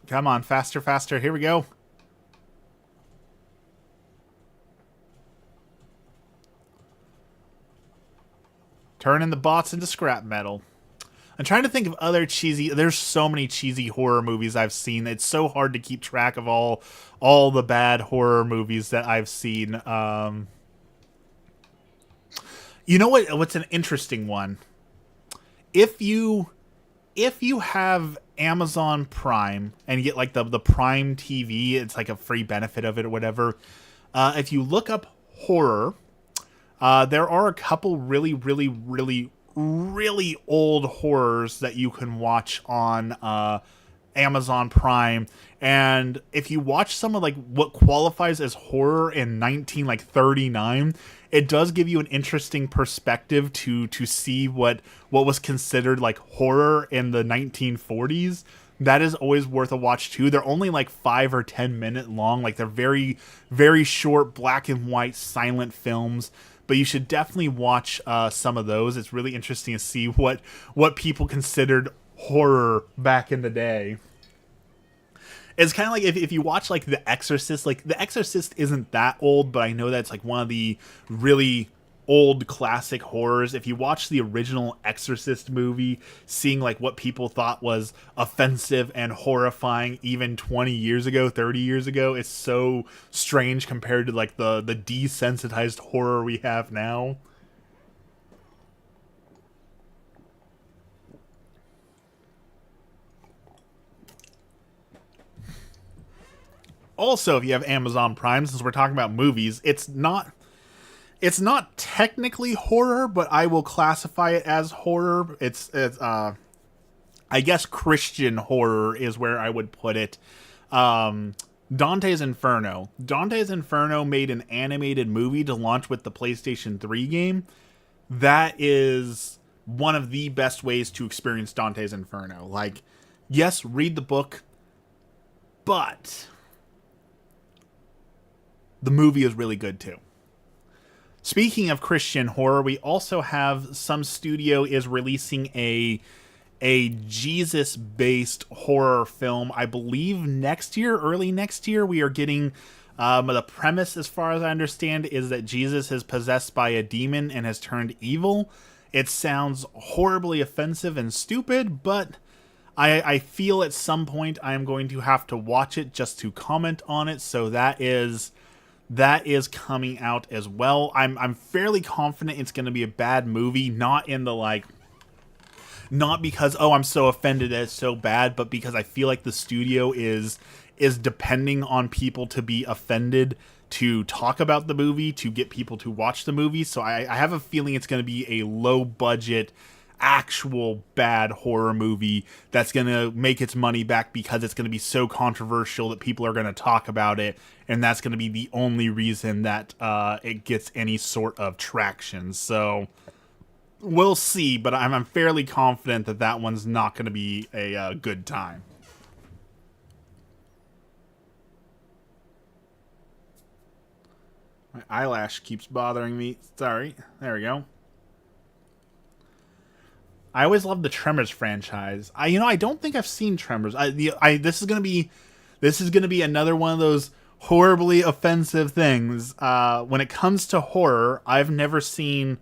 Come on, faster, faster. Here we go. Turning the bots into scrap metal. I'm trying to think of other cheesy. There's so many cheesy horror movies I've seen. It's so hard to keep track of all the bad horror movies that I've seen. You know what? What's an interesting one? If you have Amazon Prime and you get like the Prime TV, it's like a free benefit of it or whatever. If you look up horror, there are a couple really, really, really, really old horrors that you can watch on Amazon Prime. And if you watch some of like what qualifies as horror in 1939, it does give you an interesting perspective to see what was considered like horror in the 1940s. That is always worth a watch too. They're only like 5 or 10 minute long. Like they're very, very short, black and white, silent films. But you should definitely watch some of those. It's really interesting to see what people considered horror back in the day. It's kind of like if you watch like The Exorcist. Like The Exorcist isn't that old, but I know that's like one of the really old classic horrors. If you watch the original Exorcist movie, seeing like what people thought was offensive and horrifying even 20 years ago, 30 years ago, it's so strange compared to like the desensitized horror we have now. Also, if you have Amazon Prime, since we're talking about movies, it's not technically horror, but I will classify it as horror. It's I guess Christian horror is where I would put it. Dante's Inferno. Dante's Inferno made an animated movie to launch with the PlayStation 3 game. That is one of the best ways to experience Dante's Inferno. Like, yes, read the book, but the movie is really good too. Speaking of Christian horror, we also have some studio is releasing a Jesus based horror film. I believe next year, early next year, we are getting the premise, as far as I understand, is that Jesus is possessed by a demon and has turned evil. It sounds horribly offensive and stupid, but I feel at some point I am going to have to watch it just to comment on it. So that is coming out as well. I'm fairly confident it's going to be a bad movie, not in the like, not because I'm so offended that it's so bad, but because I feel like the studio is depending on people to be offended to talk about the movie, to get people to watch the movie. So I have a feeling it's going to be a low budget, actual bad horror movie that's going to make its money back because it's going to be so controversial that people are going to talk about it, and that's going to be the only reason that it gets any sort of traction. So we'll see, but I'm fairly confident that that one's not going to be a good time. My eyelash keeps bothering me. Sorry. There we go. I always loved the Tremors franchise. I don't think I've seen Tremors. This is gonna be another one of those horribly offensive things. When it comes to horror, I've never seen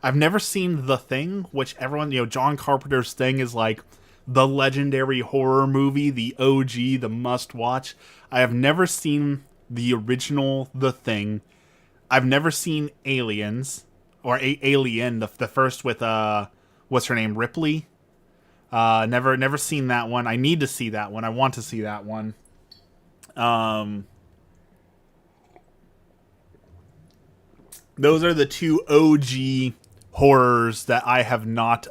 The Thing, which everyone, John Carpenter's Thing is like the legendary horror movie, the OG, the must watch. I have never seen the original The Thing. I've never seen Aliens or Alien, the first with what's her name, Ripley. Never seen that one. I need to see that one. I want to see that one. Those are the two OG horrors that I have not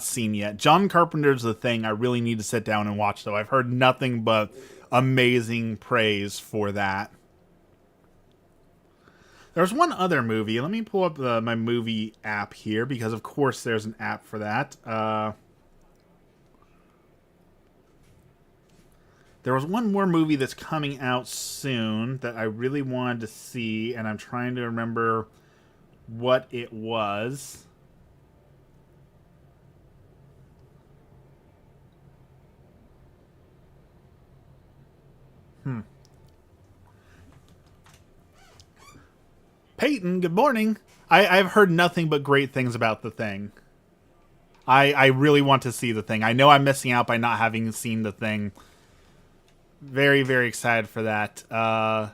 seen yet. John Carpenter's The Thing. I really need to sit down and watch, though. I've heard nothing but amazing praise for that. There's one other movie. Let me pull up my movie app here, because of course there's an app for that. There was one more movie that's coming out soon that I really wanted to see, and I'm trying to remember what it was. Peyton, good morning. I've heard nothing but great things about The Thing. I really want to see The Thing. I know I'm missing out by not having seen The Thing. Very, very excited for that. There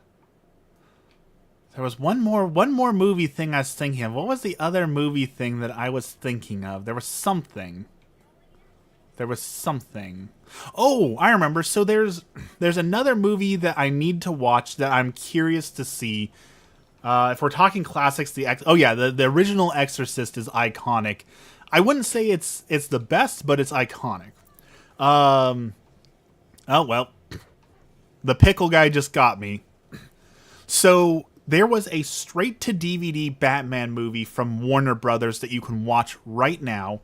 was one more movie thing I was thinking of. What was the other movie thing that I was thinking of? There was something. Oh, I remember. So there's another movie that I need to watch that I'm curious to see. If we're talking classics, the original Exorcist is iconic. I wouldn't say it's the best, but it's iconic. Oh well, the pickle guy just got me. So there was a straight to DVD Batman movie from Warner Brothers that you can watch right now.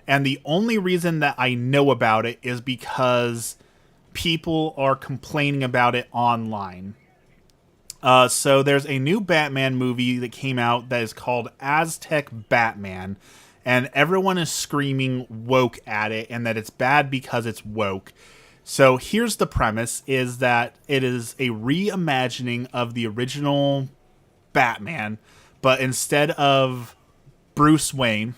And the only reason that I know about it is because people are complaining about it online. So there's a new Batman movie that came out that is called Aztec Batman, and everyone is screaming woke at it and that it's bad because it's woke. So here's the premise, is that it is a reimagining of the original Batman, but instead of Bruce Wayne,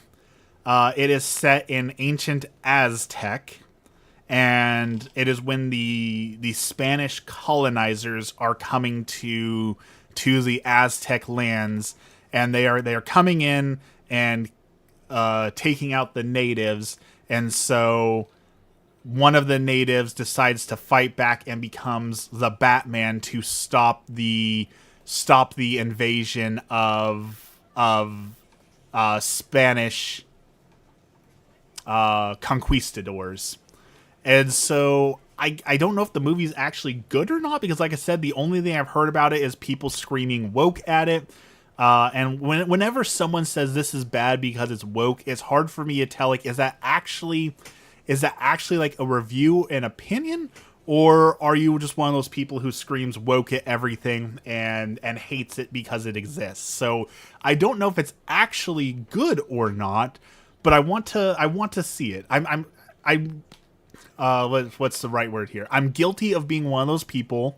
it is set in ancient Aztec, and it is when the Spanish colonizers are coming to the Aztec lands, and they are coming in and taking out the natives, and so one of the natives decides to fight back and becomes the Batman to stop the invasion of Spanish conquistadors. And so I don't know if the movie's actually good or not, because like I said, the only thing I've heard about it is people screaming woke at it. And whenever someone says this is bad because it's woke, it's hard for me to tell, like, is that actually like a review and opinion, or are you just one of those people who screams woke at everything and hates it because it exists? So I don't know if it's actually good or not, but I want to see it. What's the right word here? I'm guilty of being one of those people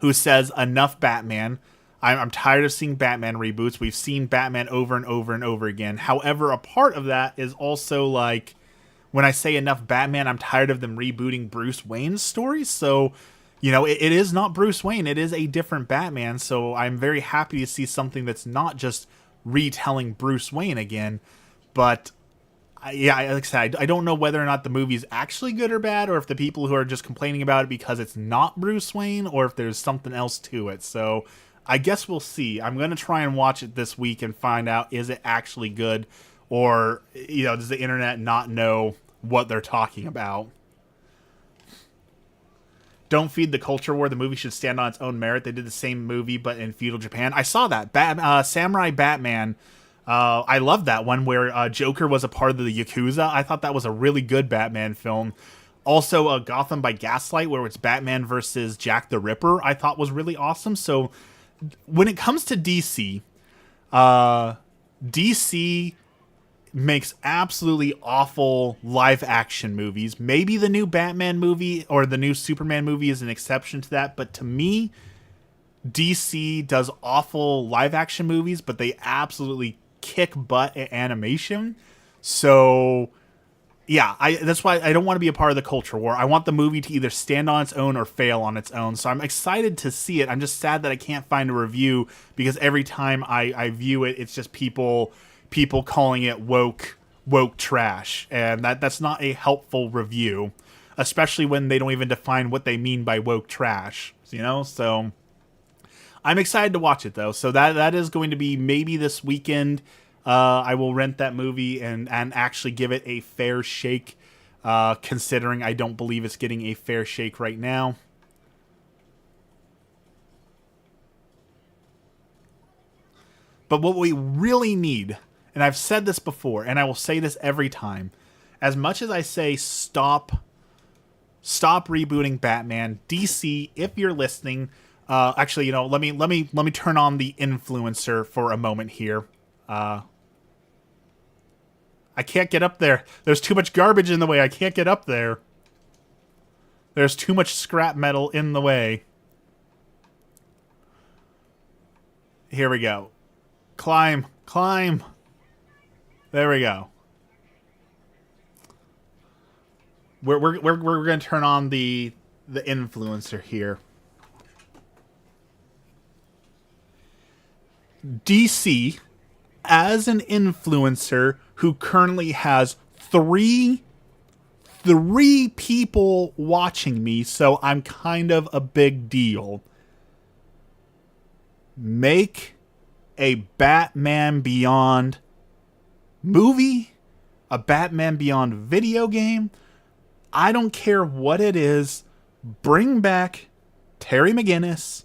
who says enough Batman. I'm tired of seeing Batman reboots. We've seen Batman over and over and over again. However, a part of that is also like, when I say enough Batman, I'm tired of them rebooting Bruce Wayne's stories. So, it is not Bruce Wayne. It is a different Batman. So I'm very happy to see something that's not just retelling Bruce Wayne again. But like I said, I don't know whether or not the movie is actually good or bad, or if the people who are just complaining about it because it's not Bruce Wayne, or if there's something else to it. So I guess we'll see. I'm going to try and watch it this week and find out, is it actually good, or, does the internet not know what they're talking about? Don't feed the culture war. The movie should stand on its own merit. They did the same movie, but in feudal Japan. I saw that. Samurai Batman. I love that one where Joker was a part of the Yakuza. I thought that was a really good Batman film. Also, Gotham by Gaslight, where it's Batman versus Jack the Ripper, I thought was really awesome. So when it comes to DC, DC makes absolutely awful live action movies. Maybe the new Batman movie or the new Superman movie is an exception to that, but to me, DC does awful live action movies, but they absolutely kick butt at animation. So yeah, that's why I don't want to be a part of the culture war. I want the movie to either stand on its own or fail on its own. So I'm excited to see it. I'm just sad that I can't find a review, because every time I view it, it's just people calling it woke trash, and that's not a helpful review, especially when they don't even define what they mean by woke trash. So I'm excited to watch it though. So that is going to be maybe this weekend. I will rent that movie and actually give it a fair shake, considering I don't believe it's getting a fair shake right now. But what we really need, and I've said this before, and I will say this every time, as much as I say stop rebooting Batman, DC, if you're listening, actually, let me turn on the influencer for a moment here. I can't get up there. There's too much garbage in the way. I can't get up there. There's too much scrap metal in the way. Here we go. Climb. There we go. We're going to turn on the influencer here. DC, as an influencer who currently has three people watching me, so I'm kind of a big deal. Make a Batman Beyond movie, a Batman Beyond video game. I don't care what it is. Bring back Terry McGinnis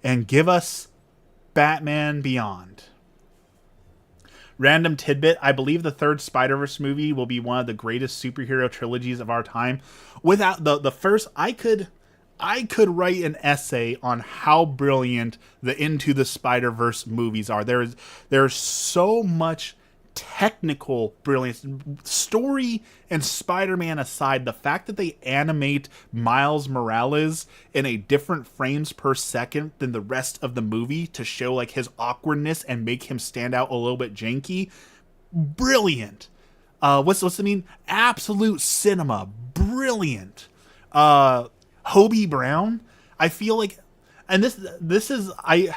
and give us Batman Beyond. Random tidbit, I believe the third Spider-Verse movie will be one of the greatest superhero trilogies of our time. Without the first, I could write an essay on how brilliant the Into the Spider-Verse movies are. There's so much technical brilliance. Story and Spider-Man aside, the fact that they animate Miles Morales in a different frames per second than the rest of the movie to show like his awkwardness and make him stand out a little bit janky, brilliant. What's the mean? Absolute cinema, brilliant. Hobie Brown, I feel like, and this is I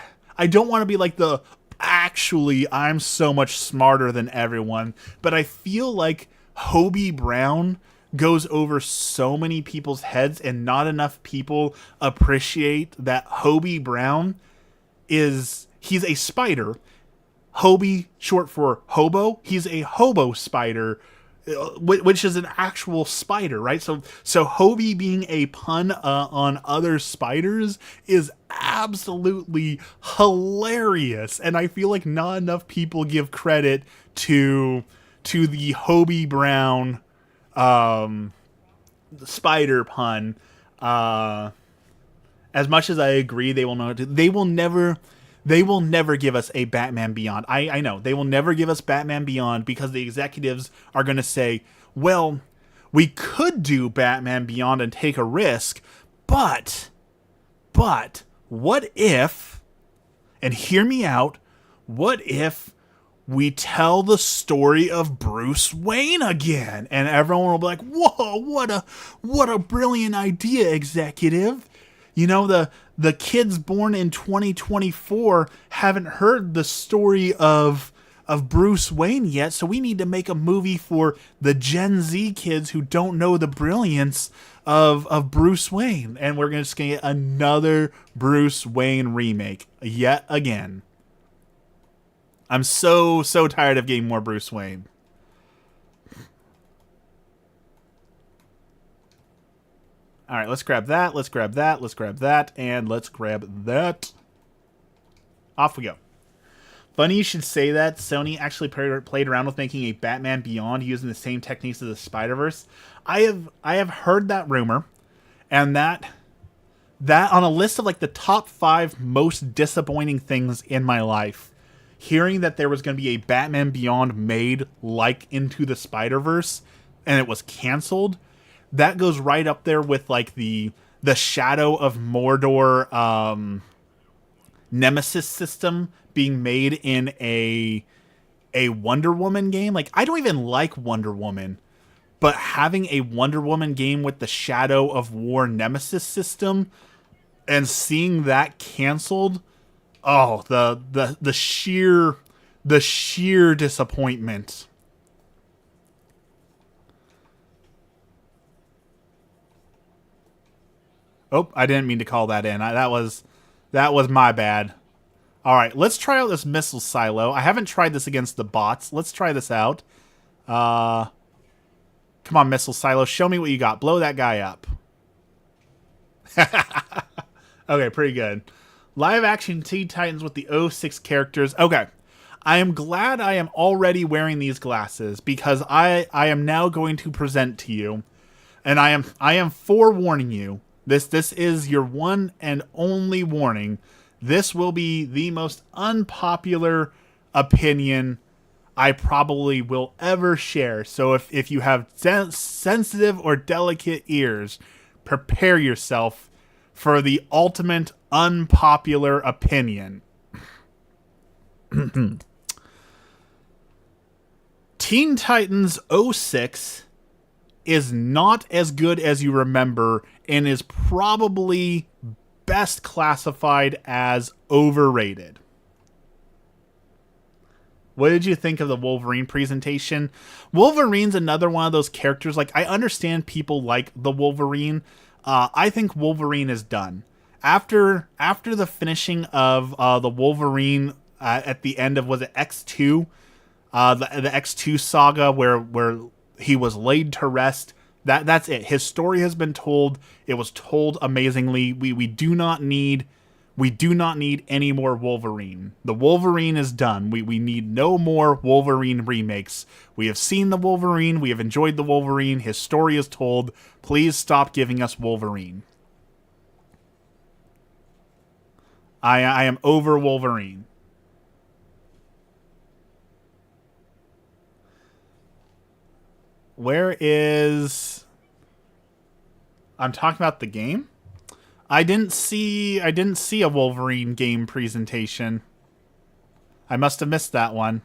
don't want to be like the actually I'm so much smarter than everyone, but I feel like Hobie Brown goes over so many people's heads and not enough people appreciate that Hobie Brown he's a spider. Hobie, short for hobo, he's a hobo spider, which is an actual spider, right? So Hobie being a pun on other spiders is absolutely hilarious, and I feel like not enough people give credit to the Hobie Brown spider pun. As much as I agree, they will never give us a Batman Beyond. I know they will never give us Batman Beyond because the executives are going to say, well, we could do Batman Beyond and take a risk, but what if, and hear me out, what if we tell the story of Bruce Wayne again? And everyone will be like, whoa, what a brilliant idea, executive. You know, the kids born in 2024 haven't heard the story of Bruce Wayne yet, so we need to make a movie for the Gen Z kids who don't know the brilliance of Bruce Wayne. And we're just going to get another Bruce Wayne remake yet again. I'm so tired of getting more Bruce Wayne. All right, let's grab that, let's grab that, let's grab that, and let's grab that. Off we go. Funny you should say that. Sony actually played around with making a Batman Beyond using the same techniques as the Spider-Verse. I have heard that rumor, and that on a list of like the top 5 most disappointing things in my life, hearing that there was going to be a Batman Beyond made like Into the Spider-Verse, and it was canceled, that goes right up there with like the Shadow of Mordor Nemesis system being made in a Wonder Woman game. Like, I don't even like Wonder Woman, but having a Wonder Woman game with the Shadow of War Nemesis system and seeing that canceled, oh, the sheer disappointment. Oh, I didn't mean to call that in. That was my bad. All right, let's try out this missile silo. I haven't tried this against the bots. Let's try this out. Come on, missile silo. Show me what you got. Blow that guy up. Okay, pretty good. Live action Teen Titans with the 06 characters. Okay. I am glad I am already wearing these glasses because I am now going to present to you, and I am forewarning you. This is your one and only warning. This will be the most unpopular opinion I probably will ever share. So if you have sensitive or delicate ears, prepare yourself for the ultimate unpopular opinion. Teen Titans 06 is not as good as you remember and is probably best classified as overrated. What did you think of the Wolverine presentation? Wolverine's another one of those characters. Like, I understand people like the Wolverine. I think Wolverine is done. After the finishing of the Wolverine at the end of, was it X2? The X2 saga where he was laid to rest. That's it. His story has been told. It was told amazingly. We do not need We do not need any more Wolverine. The Wolverine is done. We need no more Wolverine remakes. We have seen the Wolverine. We have enjoyed the Wolverine. His story is told. Please stop giving us Wolverine. I am over Wolverine. Where is... I'm talking about the game? I didn't see a Wolverine game presentation. I must have missed that one.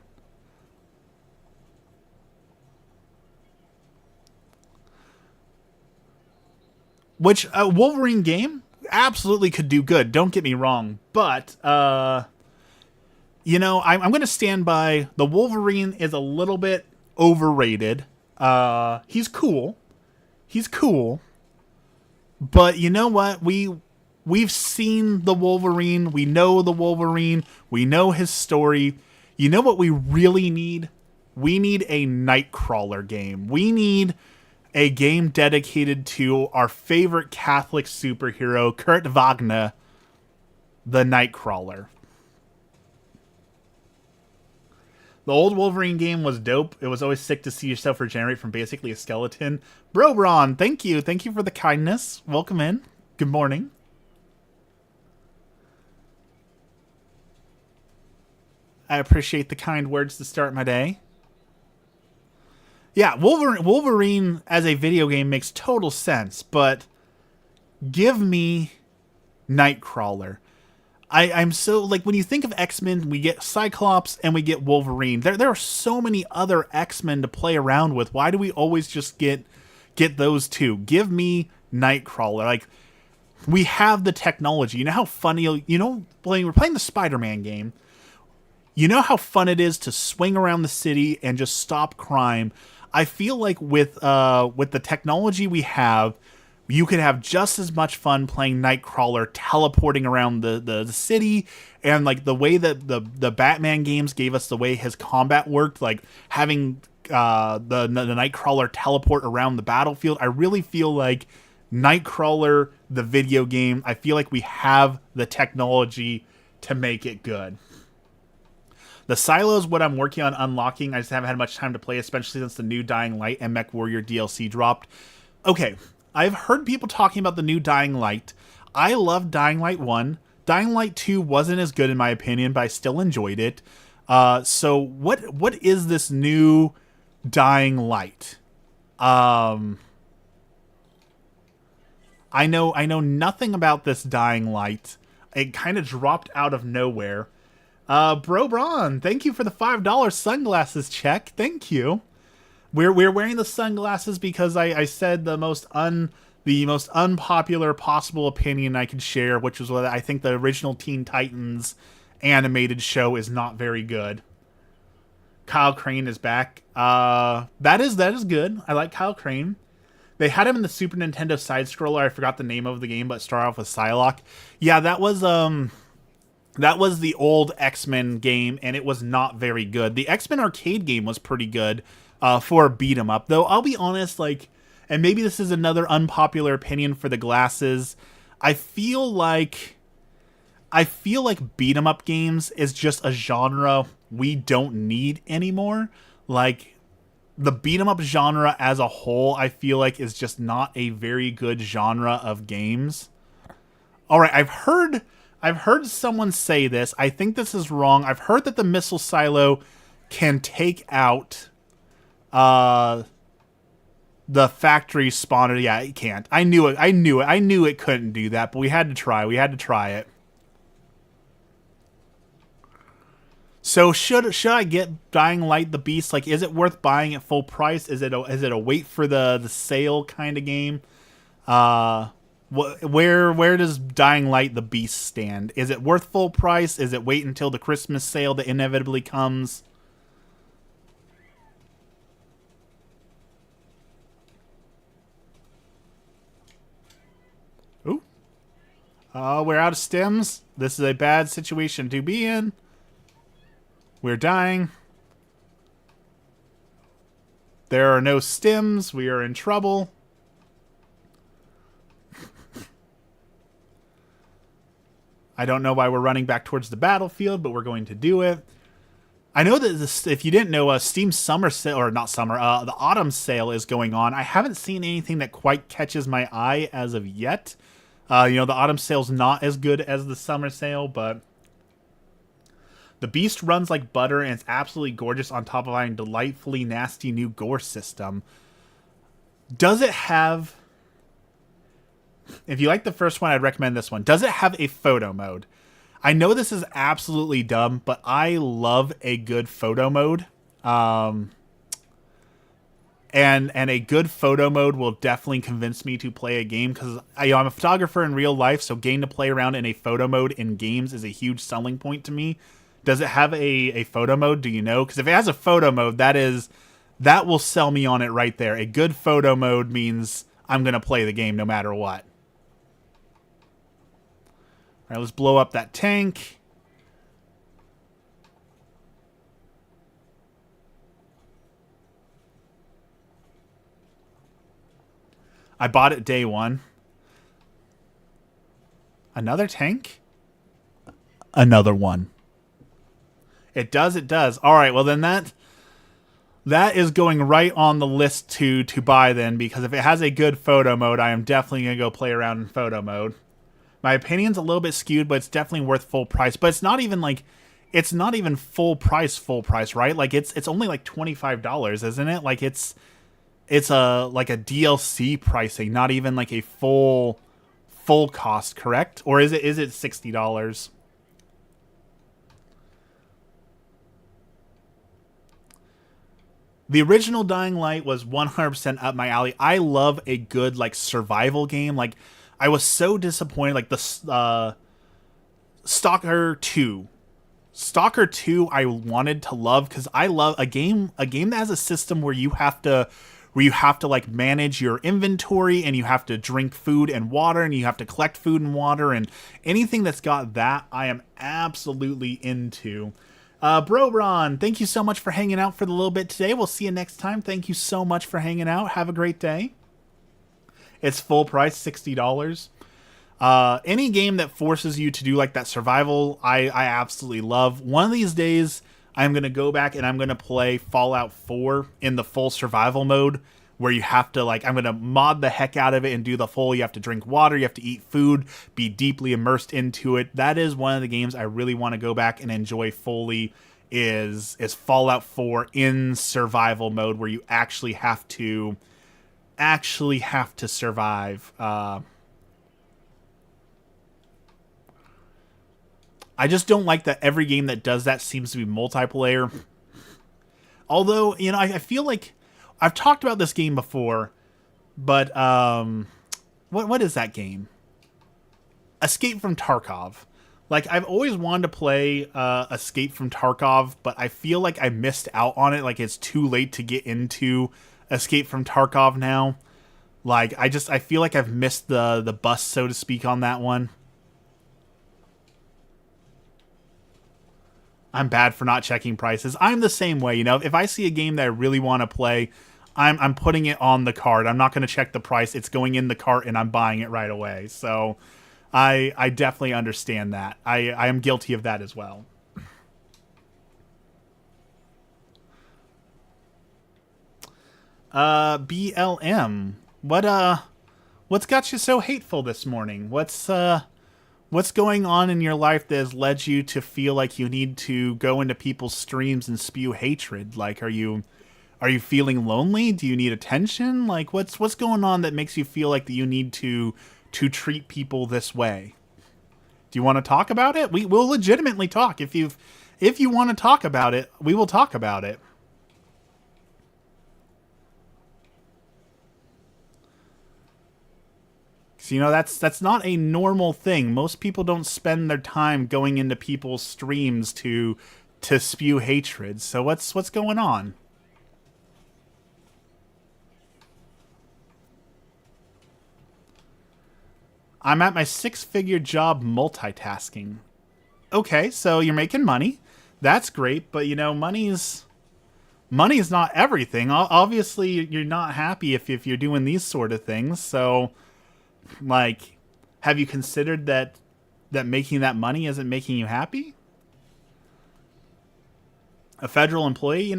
Which Wolverine game absolutely could do good. Don't get me wrong, but you know, I'm going to stand by the Wolverine is a little bit overrated. He's cool. He's cool. But you know what? We've seen the Wolverine. We know the Wolverine. We know his story. You know what we really need? We need a Nightcrawler game. We need a game dedicated to our favorite Catholic superhero, Kurt Wagner, the Nightcrawler. The old Wolverine game was dope. It was always sick to see yourself regenerate from basically a skeleton. Bro, Ron, thank you. Thank you for the kindness. Welcome in. Good morning. I appreciate the kind words to start my day. Yeah, Wolverine as a video game makes total sense, but give me Nightcrawler. I'm so, like, when you think of X-Men, we get Cyclops and we get Wolverine. There are so many other X-Men to play around with. Why do we always just get those two? Give me Nightcrawler. Like, we have the technology. You know how funny, you know, we're playing the Spider-Man game. You know how fun it is to swing around the city and just stop crime. I feel like with the technology we have, you could have just as much fun playing Nightcrawler, teleporting around the city, and like the way that the Batman games gave us the way his combat worked, like having the Nightcrawler teleport around the battlefield. I really feel like Nightcrawler, the video game, I feel like we have the technology to make it good. The Silo is what I'm working on unlocking. I just haven't had much time to play, especially since the new Dying Light and MechWarrior DLC dropped. Okay, I've heard people talking about the new Dying Light. I love Dying Light 1. Dying Light 2 wasn't as good in my opinion, but I still enjoyed it. So what is this new Dying Light? I know nothing about this Dying Light. It kind of dropped out of nowhere. Bro Braun, thank you for the $5 sunglasses check. Thank you. We're wearing the sunglasses because I said the most unpopular possible opinion I could share, which was that I think the original Teen Titans animated show is not very good. Kyle Crane is back. That is good. I like Kyle Crane. They had him in the Super Nintendo side scroller. I forgot the name of the game, but start off with Psylocke. Yeah, that was the old X-Men game, and it was not very good. The X-Men arcade game was pretty good for a beat 'em up, though. I'll be honest, like, and maybe this is another unpopular opinion for the glasses. I feel like beat 'em up games is just a genre we don't need anymore. Like, the beat 'em up genre as a whole, I feel like is just not a very good genre of games. All right, I've heard someone say this. I think this is wrong. I've heard that the missile silo can take out the factory spawner. Yeah, it can't. I knew it. I knew it couldn't do that, but we had to try. We had to try it. So should I get Dying Light the Beast? Like, is it worth buying at full price? Is it a wait for the sale kind of game? Where does Dying Light the Beast stand? Is it worth full price? Is it wait until the Christmas sale that inevitably comes? Ooh. We're out of stems. This is a bad situation to be in. We're dying. There are no stems. We are in trouble. I don't know why we're running back towards the battlefield, but we're going to do it. I know that this, if you didn't know, Steam summer sale, or not summer, the autumn sale is going on. I haven't seen anything that quite catches my eye as of yet. The autumn sale's not as good as the summer sale, but the beast runs like butter, and it's absolutely gorgeous on top of having a delightfully nasty new gore system. Does it have... If you like the first one, I'd recommend this one. Does it have a photo mode? I know this is absolutely dumb, but I love a good photo mode. And a good photo mode will definitely convince me to play a game, because I'm a photographer in real life, so getting to play around in a photo mode in games is a huge selling point to me. Does it have a photo mode? Do you know? Because if it has a photo mode, that will sell me on it right there. A good photo mode means I'm going to play the game no matter what. All right, let's blow up that tank. I bought it day one. Another tank? Another one. It does, it does. All right, well then that is going right on the list to buy then, because if it has a good photo mode, I am definitely going to go play around in photo mode. My opinion's a little bit skewed, but it's definitely worth full price. But it's not even full price, right? Like it's only like $25, isn't it? Like it's a DLC pricing, not even like a full cost, correct? Or is it $60? The original Dying Light was 100% up my alley. I love a good like survival game. Like I was so disappointed, like the Stalker 2. Stalker 2 I wanted to love, because I love a game that has a system where you have to like manage your inventory, and you have to drink food and water, and you have to collect food and water, and anything that's got that I am absolutely into. Bro Ron, thank you so much for hanging out for the little bit today. We'll see you next time. Thank you so much for hanging out. Have a great day. It's full price, $60. Any game that forces you to do like that survival, I absolutely love. One of these days, I'm going to go back and I'm going to play Fallout 4 in the full survival mode, where you have to I'm going to mod the heck out of it and do the full, you have to drink water, you have to eat food, be deeply immersed into it. That is one of the games I really want to go back and enjoy fully, is Fallout 4 in survival mode, where you actually have to survive. I just don't like that every game that does that seems to be multiplayer. Although, I feel like I've talked about this game before, but what is that game? Escape from Tarkov. Like, I've always wanted to play Escape from Tarkov, but I feel like I missed out on it. Like, it's too late to get into Escape from Tarkov now. Like, I feel like I've missed the bus, so to speak, on that one. I'm bad for not checking prices. I'm the same way, if I see a game that I really want to play, I'm putting it on the cart. I'm not going to check the price. It's going in the cart and I'm buying it right away. So I definitely understand that. I am guilty of that as well. BLM. What's got you so hateful this morning? What's going on in your life that has led you to feel like you need to go into people's streams and spew hatred? Like, are you feeling lonely? Do you need attention? Like, what's going on that makes you feel like that you need to treat people this way? Do you want to talk about it? We will legitimately talk. If you want to talk about it, we will talk about it. So, that's not a normal thing. Most people don't spend their time going into people's streams to spew hatred. So what's going on? I'm at my 6-figure job multitasking. Okay, so you're making money. That's great, but money's not everything. Obviously, you're not happy if you're doing these sort of things. So, like, have you considered that that making that money isn't making you happy? A federal employee,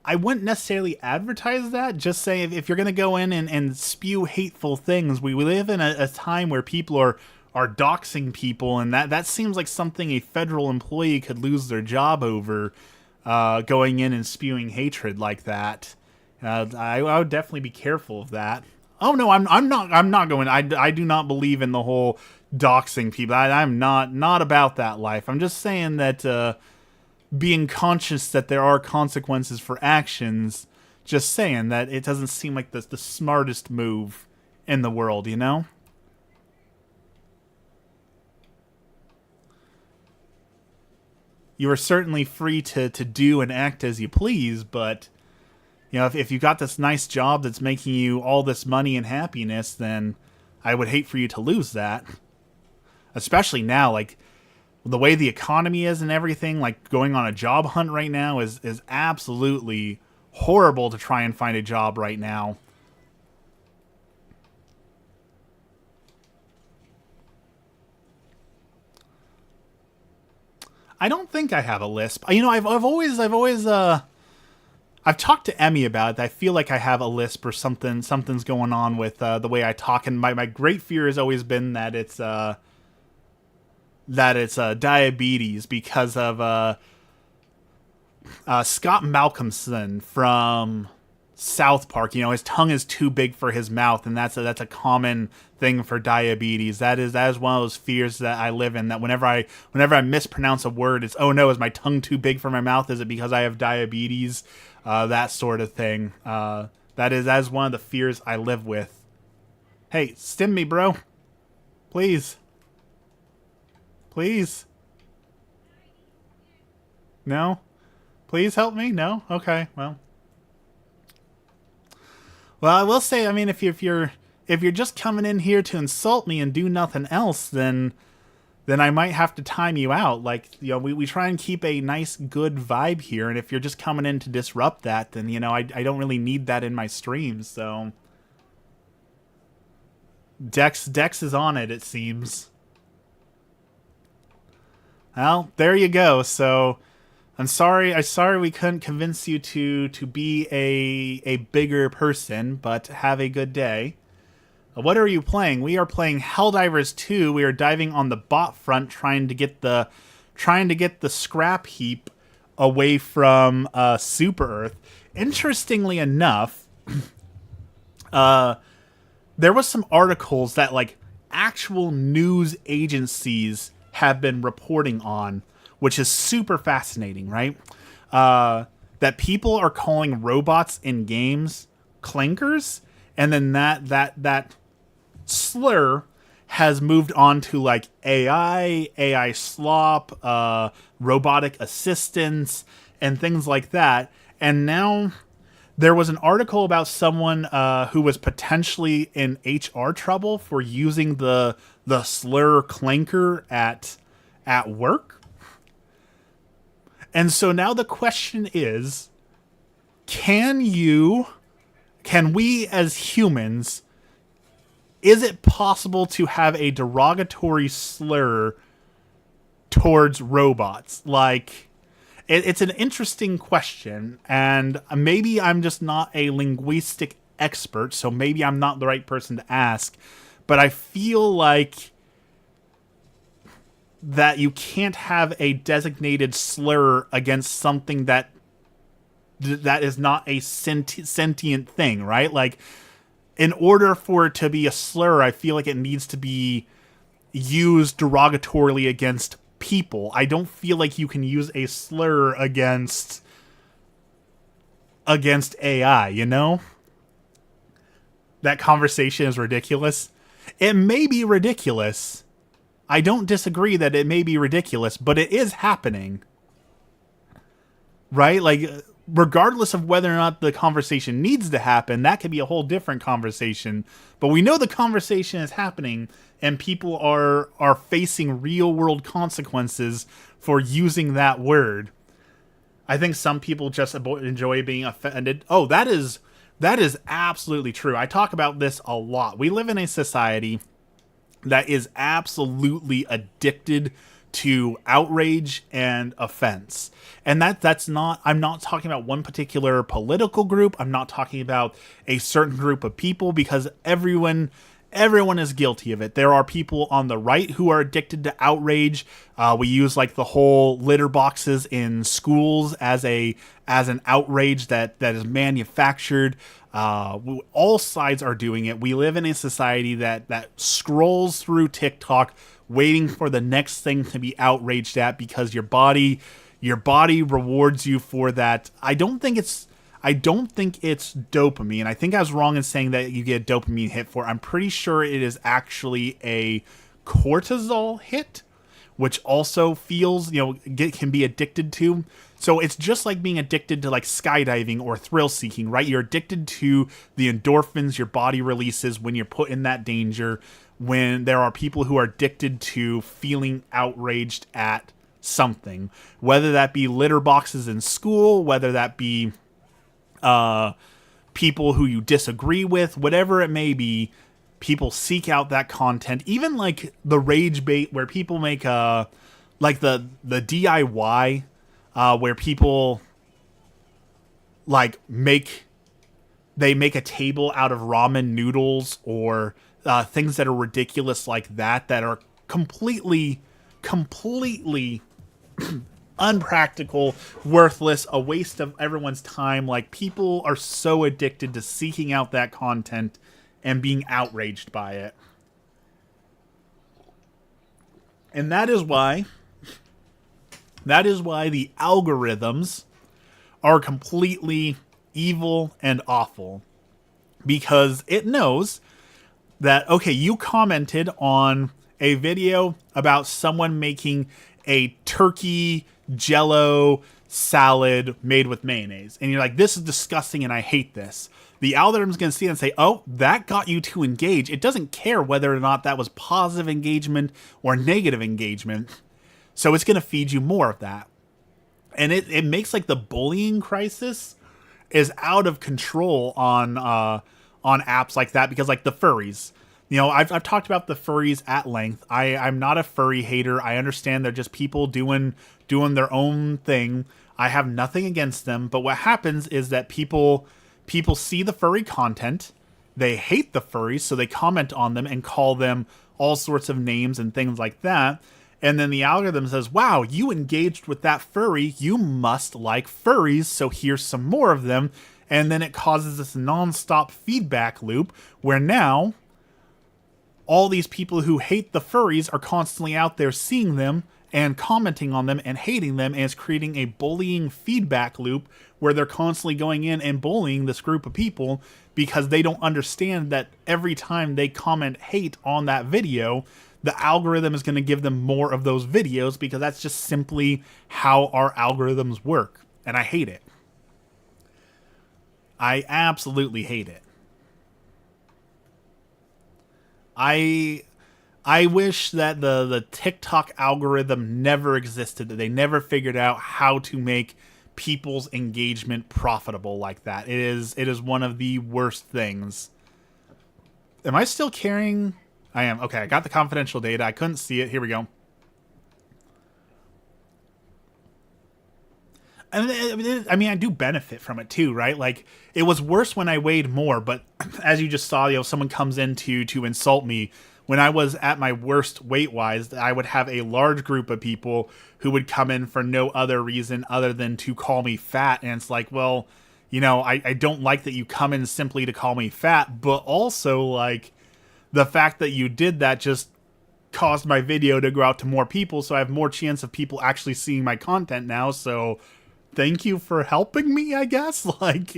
I wouldn't necessarily advertise that. Just say if you're going to go in and spew hateful things, we live in a time where people are doxing people, and that seems like something a federal employee could lose their job over, going in and spewing hatred like that. I would definitely be careful of that. Oh no, I'm not going. I do not believe in the whole doxing people. I'm not about that life. I'm just saying that. Being conscious that there are consequences for actions, just saying that it doesn't seem like the smartest move in the world, you know? You are certainly free to do and act as you please, but, if you got this nice job that's making you all this money and happiness, then I would hate for you to lose that. Especially now, like, the way the economy is and everything, like going on a job hunt right now is absolutely horrible to try and find a job right now. I don't think I have a lisp. I've always I've talked to Emmy about it. I feel like I have a lisp or something's going on with the way I talk, and my great fear has always been that it's diabetes because of Scott Malcolmson from South Park. His tongue is too big for his mouth, and that's a common thing for diabetes. That is one of those fears that I live in. That whenever I mispronounce a word, it's, oh no, is my tongue too big for my mouth? Is it because I have diabetes? That sort of thing. That is one of the fears I live with. Hey, stim me, bro. Please. Please. No? Please help me? No? Okay, well. Well, I will say, if you're just coming in here to insult me and do nothing else, then I might have to time you out. Like, we try and keep a nice, good vibe here, and if you're just coming in to disrupt that, then, I don't really need that in my streams, so. Dex is on it seems. Well, there you go. So, I'm sorry we couldn't convince you to be a bigger person, but have a good day. What are you playing? We are playing Helldivers 2. We are diving on the bot front, trying to get the scrap heap away from Super Earth. Interestingly enough, there was some articles that like actual news agencies have been reporting on, which is super fascinating, right? That people are calling robots in games clankers, and then that slur has moved on to like AI slop, robotic assistance, and things like that. And now there was an article about someone who was potentially in HR trouble for using the slur clanker at work. And so now the question is, can we as humans, is it possible to have a derogatory slur towards robots? Like, it's an interesting question, and maybe I'm just not a linguistic expert, so maybe I'm not the right person to ask, but I feel like that you can't have a designated slur against something that is not a sentient thing, right? Like, in order for it to be a slur, I feel like it needs to be used derogatorily against people. I don't feel like you can use a slur against AI, you know? That conversation is ridiculous. It may be ridiculous. I don't disagree that it may be ridiculous, but it is happening. Right? Like, regardless of whether or not the conversation needs to happen, that could be a whole different conversation. But we know the conversation is happening, and people are facing real-world consequences for using that word. I think some people just enjoy being offended. Oh, that is That is absolutely true. I talk about this a lot. We live in a society that is absolutely addicted to outrage and offense. And that's not, I'm not talking about one particular political group. I'm not talking about a certain group of people, because everyone is guilty of it. There are people on the right who are addicted to outrage. We use like the whole litter boxes in schools as an outrage that is manufactured. All sides are doing it. We live in a society that scrolls through TikTok waiting for the next thing to be outraged at, because your body rewards you for that. I don't think it's dopamine. I think I was wrong in saying that you get a dopamine hit for it. I'm pretty sure it is actually a cortisol hit, which also feels, can be addicted to. So it's just like being addicted to like skydiving or thrill seeking, right? You're addicted to the endorphins your body releases when you're put in that danger. When there are people who are addicted to feeling outraged at something, whether that be litter boxes in school, whether that be people who you disagree with, whatever it may be, people seek out that content. Even like the rage bait where people make like the DIY where people like make a table out of ramen noodles, or things that are ridiculous like that are completely unpractical, worthless, a waste of everyone's time. Like, people are so addicted to seeking out that content and being outraged by it. And that is why the algorithms are completely evil and awful, because it knows that, okay, you commented on a video about someone making a turkey Jello salad made with mayonnaise, and you're like, this is disgusting and I hate this. The algorithm's going to see it and say, oh, that got you to engage. It doesn't care whether or not that was positive engagement or negative engagement. So it's going to feed you more of that. And it makes like the bullying crisis is out of control on apps like that, because like the furries, I've talked about the furries at length. I'm not a furry hater. I understand they're just people doing their own thing. I have nothing against them. But what happens is that people see the furry content, they hate the furries, so they comment on them and call them all sorts of names and things like that. And then the algorithm says, wow, you engaged with that furry, you must like furries, so here's some more of them. And then it causes this nonstop feedback loop where now all these people who hate the furries are constantly out there seeing them and commenting on them and hating them, and it's creating a bullying feedback loop where they're constantly going in and bullying this group of people, because they don't understand that every time they comment hate on that video, the algorithm is going to give them more of those videos, because that's just simply how our algorithms work. And I hate it. I absolutely hate it. I wish that the TikTok algorithm never existed, that they never figured out how to make people's engagement profitable like that. It is one of the worst things. Am I still carrying? I am. Okay, I got the confidential data. I couldn't see it. Here we go. I mean, I do benefit from it too, right? Like, it was worse when I weighed more, but as you just saw, someone comes in to insult me. When I was at my worst weight-wise, I would have a large group of people who would come in for no other reason other than to call me fat. And it's like, well, I don't like that you come in simply to call me fat, but also, like, the fact that you did that just caused my video to go out to more people, so I have more chance of people actually seeing my content now, so thank you for helping me, I guess. Like,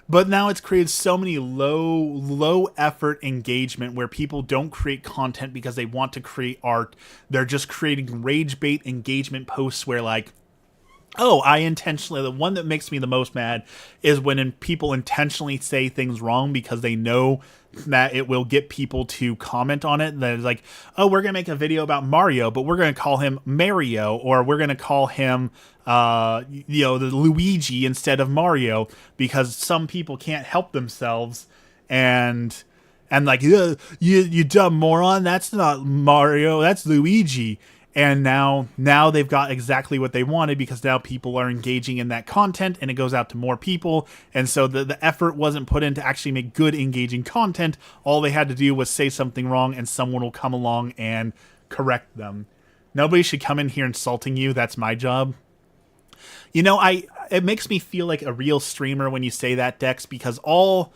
but now it's created so many low effort engagement where people don't create content because they want to create art. They're just creating rage bait engagement posts where, like, Oh, the one that makes me the most mad is when people intentionally say things wrong because they know that it will get people to comment on it. That is like, oh, we're going to make a video about Mario, but we're going to call him Mario, or we're going to call him, the Luigi instead of Mario, because some people can't help themselves. And like, you dumb moron, that's not Mario, that's Luigi. And now they've got exactly what they wanted, because now people are engaging in that content and it goes out to more people. And so the effort wasn't put in to actually make good, engaging content. All they had to do was say something wrong and someone will come along and correct them. Nobody should come in here insulting you. That's my job. It makes me feel like a real streamer when you say that, Dex, because all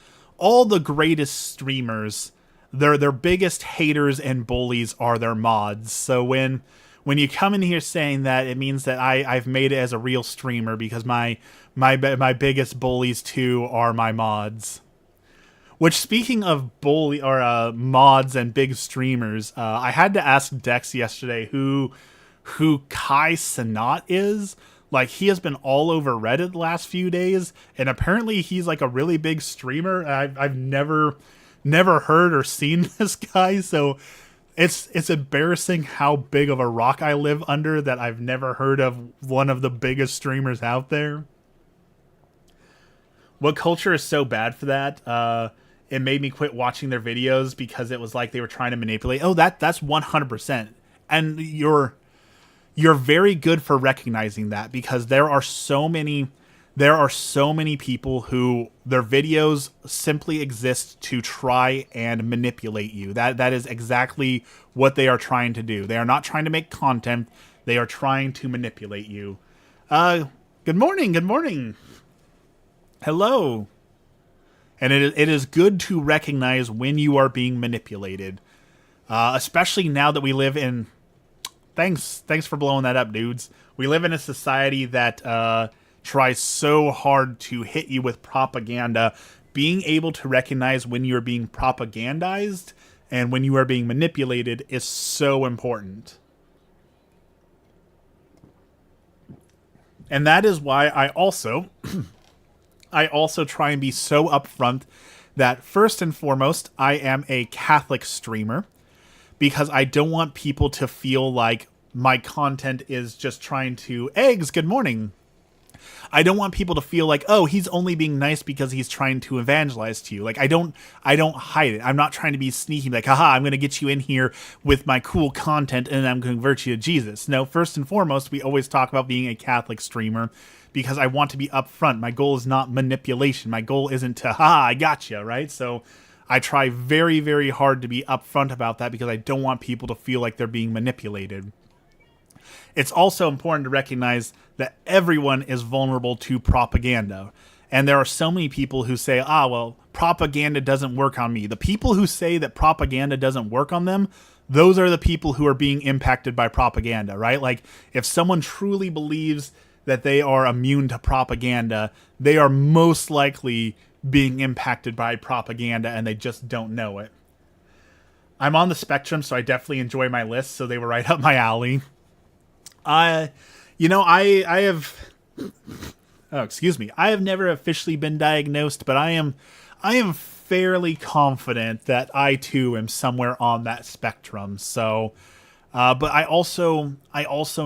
the greatest streamers, their biggest haters and bullies are their mods. So when you come in here saying that, it means that I've made it as a real streamer, because my biggest bullies too are my mods. Which, speaking of mods and big streamers, I had to ask Dex yesterday who Kai Cenat is. Like, he has been all over Reddit the last few days, and apparently he's like a really big streamer. I've never heard or seen this guy, so it's embarrassing how big of a rock I live under that I've never heard of one of the biggest streamers out there. What culture is so bad for that? It made me quit watching their videos because it was like they were trying to manipulate. Oh, that's 100%. And you're very good for recognizing that, because there are so many people who their videos simply exist to try and manipulate you. That is exactly what they are trying to do. They are not trying to make content. They are trying to manipulate you. Good morning. Hello. And it is good to recognize when you are being manipulated. Especially now that we live in... Thanks for blowing that up, dudes. We live in a society that tries so hard to hit you with propaganda. Being able to recognize when you're being propagandized and when you are being manipulated is so important. And that is why I also try and be so upfront that, first and foremost, I am a Catholic streamer, because I don't want people to feel like my content is just trying to... Eggs, good morning. I don't want people to feel like, oh, he's only being nice because he's trying to evangelize to you. Like, I don't hide it. I'm not trying to be sneaky, like, haha, I'm going to get you in here with my cool content and I'm going to convert you to Jesus. No, first and foremost, we always talk about being a Catholic streamer, because I want to be upfront. My goal is not manipulation. My goal isn't to, haha, I gotcha, right? So I try very, very hard to be upfront about that, because I don't want people to feel like they're being manipulated. It's also important to recognize that everyone is vulnerable to propaganda. And there are so many people who say, well, propaganda doesn't work on me. The people who say that propaganda doesn't work on them, those are the people who are being impacted by propaganda, right? Like, if someone truly believes that they are immune to propaganda, they are most likely being impacted by propaganda and they just don't know it. I'm on the spectrum, so I definitely enjoy my lists, so they were right up my alley. I have... Oh, excuse me. I have never officially been diagnosed, but I am fairly confident that I too am somewhere on that spectrum. So, but I also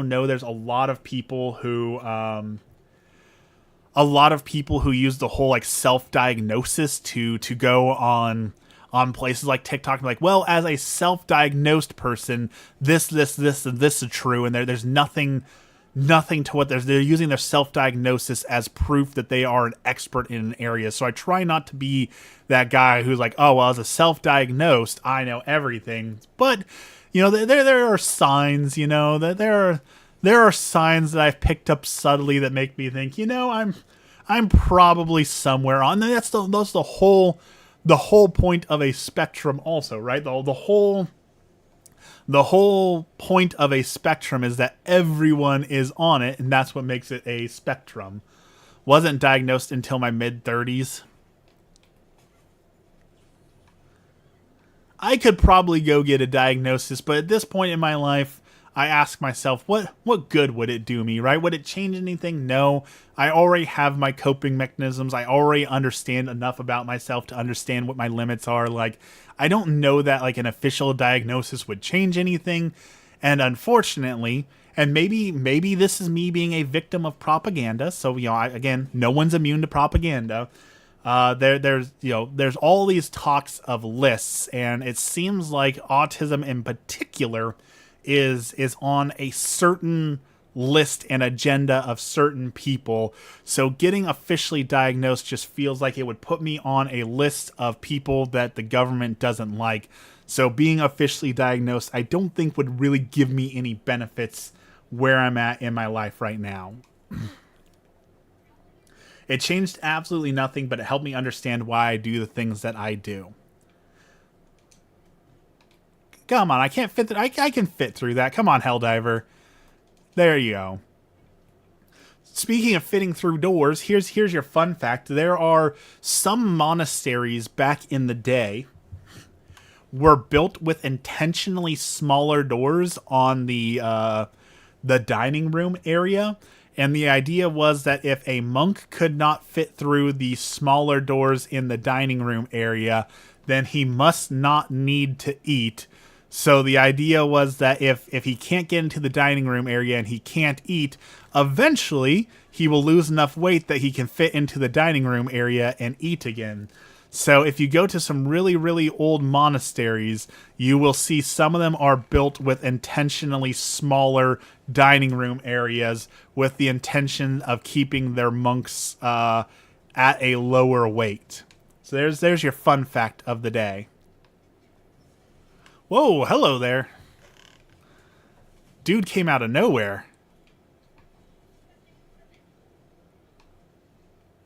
know there's a lot of people who use the whole like self-diagnosis to go on places like TikTok and be like, well, as a self-diagnosed person, this, and this is true, and there's nothing to what they're using their self-diagnosis as proof that they are an expert in an area. So I try not to be that guy who's like, oh, well, as a self-diagnosed, I know everything. But, there are signs, that there are signs that I've picked up subtly that make me think, I'm probably somewhere on. That's the whole point of a spectrum also, right? The whole point of a spectrum is that everyone is on it, and that's what makes it a spectrum. Wasn't diagnosed until my mid-30s. I could probably go get a diagnosis, but at this point in my life, I ask myself, what good would it do me, right? Would it change anything? No. I already have my coping mechanisms. I already understand enough about myself to understand what my limits are. Like, I don't know that like an official diagnosis would change anything. And unfortunately, and maybe this is me being a victim of propaganda. So, again, no one's immune to propaganda. There's all these talks of lists, and it seems like autism in particular is on a certain list and agenda of certain people. So getting officially diagnosed just feels like it would put me on a list of people that the government doesn't like. So being officially diagnosed, I don't think would really give me any benefits where I'm at in my life right now. It changed absolutely nothing, but it helped me understand why I do the things that I do. Come on, I can't fit. I can fit through that. Come on, Helldiver. There you go. Speaking of fitting through doors, here's your fun fact. There are some monasteries back in the day were built with intentionally smaller doors on the dining room area. And the idea was that if a monk could not fit through the smaller doors in the dining room area, then he must not need to eat. So the idea was that if he can't get into the dining room area and he can't eat, eventually he will lose enough weight that he can fit into the dining room area and eat again. So if you go to some really, really old monasteries, you will see some of them are built with intentionally smaller dining room areas with the intention of keeping their monks at a lower weight. So there's your fun fact of the day. Whoa, hello there. Dude came out of nowhere.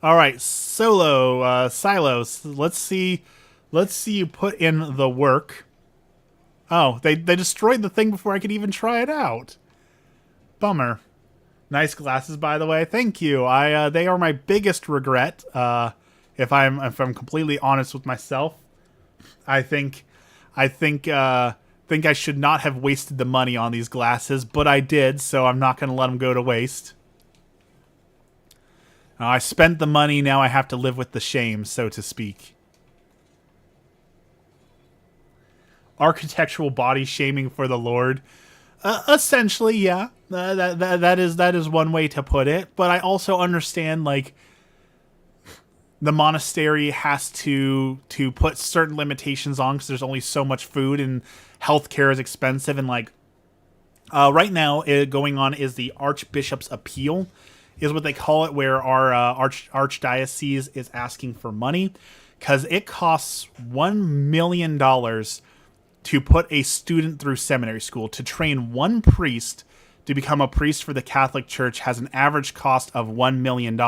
All right, Silos. Let's see you put in the work. Oh, they destroyed the thing before I could even try it out. Bummer. Nice glasses, by the way. Thank you. They are my biggest regret. If I'm completely honest with myself, I think I should not have wasted the money on these glasses, but I did, so I'm not going to let them go to waste. I spent the money, now I have to live with the shame, so to speak. Architectural body shaming for the Lord. Essentially, yeah. That is one way to put it, but I also understand, like, the monastery has to put certain limitations on because there's only so much food and healthcare is expensive. And like right now, going on is the Archbishop's Appeal, is what they call it, where our archdiocese is asking for money because it costs $1 million to put a student through seminary school. To train one priest to become a priest for the Catholic Church has an average cost of $1 million.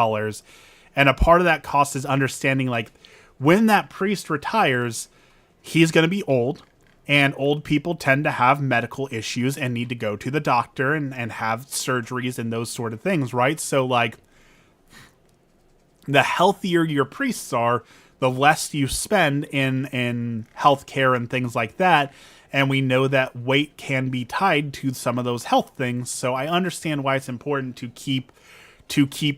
And a part of that cost is understanding, like, when that priest retires, he's going to be old, and old people tend to have medical issues and need to go to the doctor and have surgeries and those sort of things, right? So, like, the healthier your priests are, the less you spend in healthcare and things like that. And we know that weight can be tied to some of those health things. So I understand why it's important to keep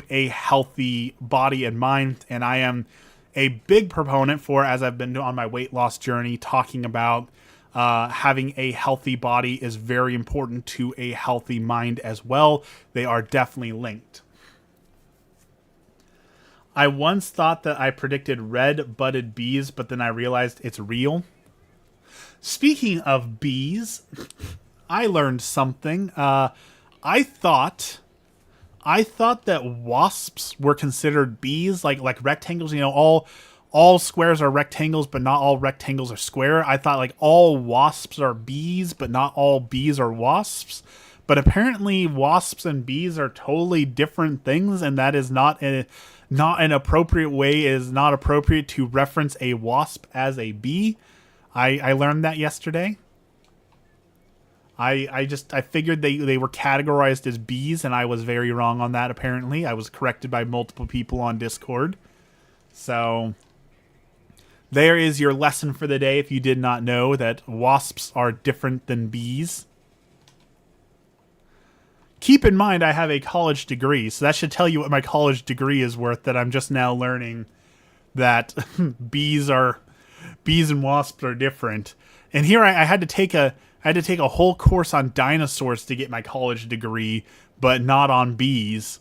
a healthy body and mind. And I am a big proponent for, as I've been on my weight loss journey, talking about having a healthy body is very important to a healthy mind as well. They are definitely linked. I once thought that I predicted red-butted bees, but then I realized it's real. Speaking of bees, I learned something. I thought that wasps were considered bees, like rectangles. You know, all squares are rectangles, but not all rectangles are square. I thought like all wasps are bees, but not all bees are wasps. But apparently, wasps and bees are totally different things, and that is not an appropriate way. It is not appropriate to reference a wasp as a bee. I learned that yesterday. I figured they were categorized as bees, and I was very wrong on that, apparently. I was corrected by multiple people on Discord. So there is your lesson for the day if you did not know that wasps are different than bees. Keep in mind, I have a college degree, so that should tell you what my college degree is worth, that I'm just now learning that bees and wasps are different. And here I had to take a whole course on dinosaurs to get my college degree, but not on bees.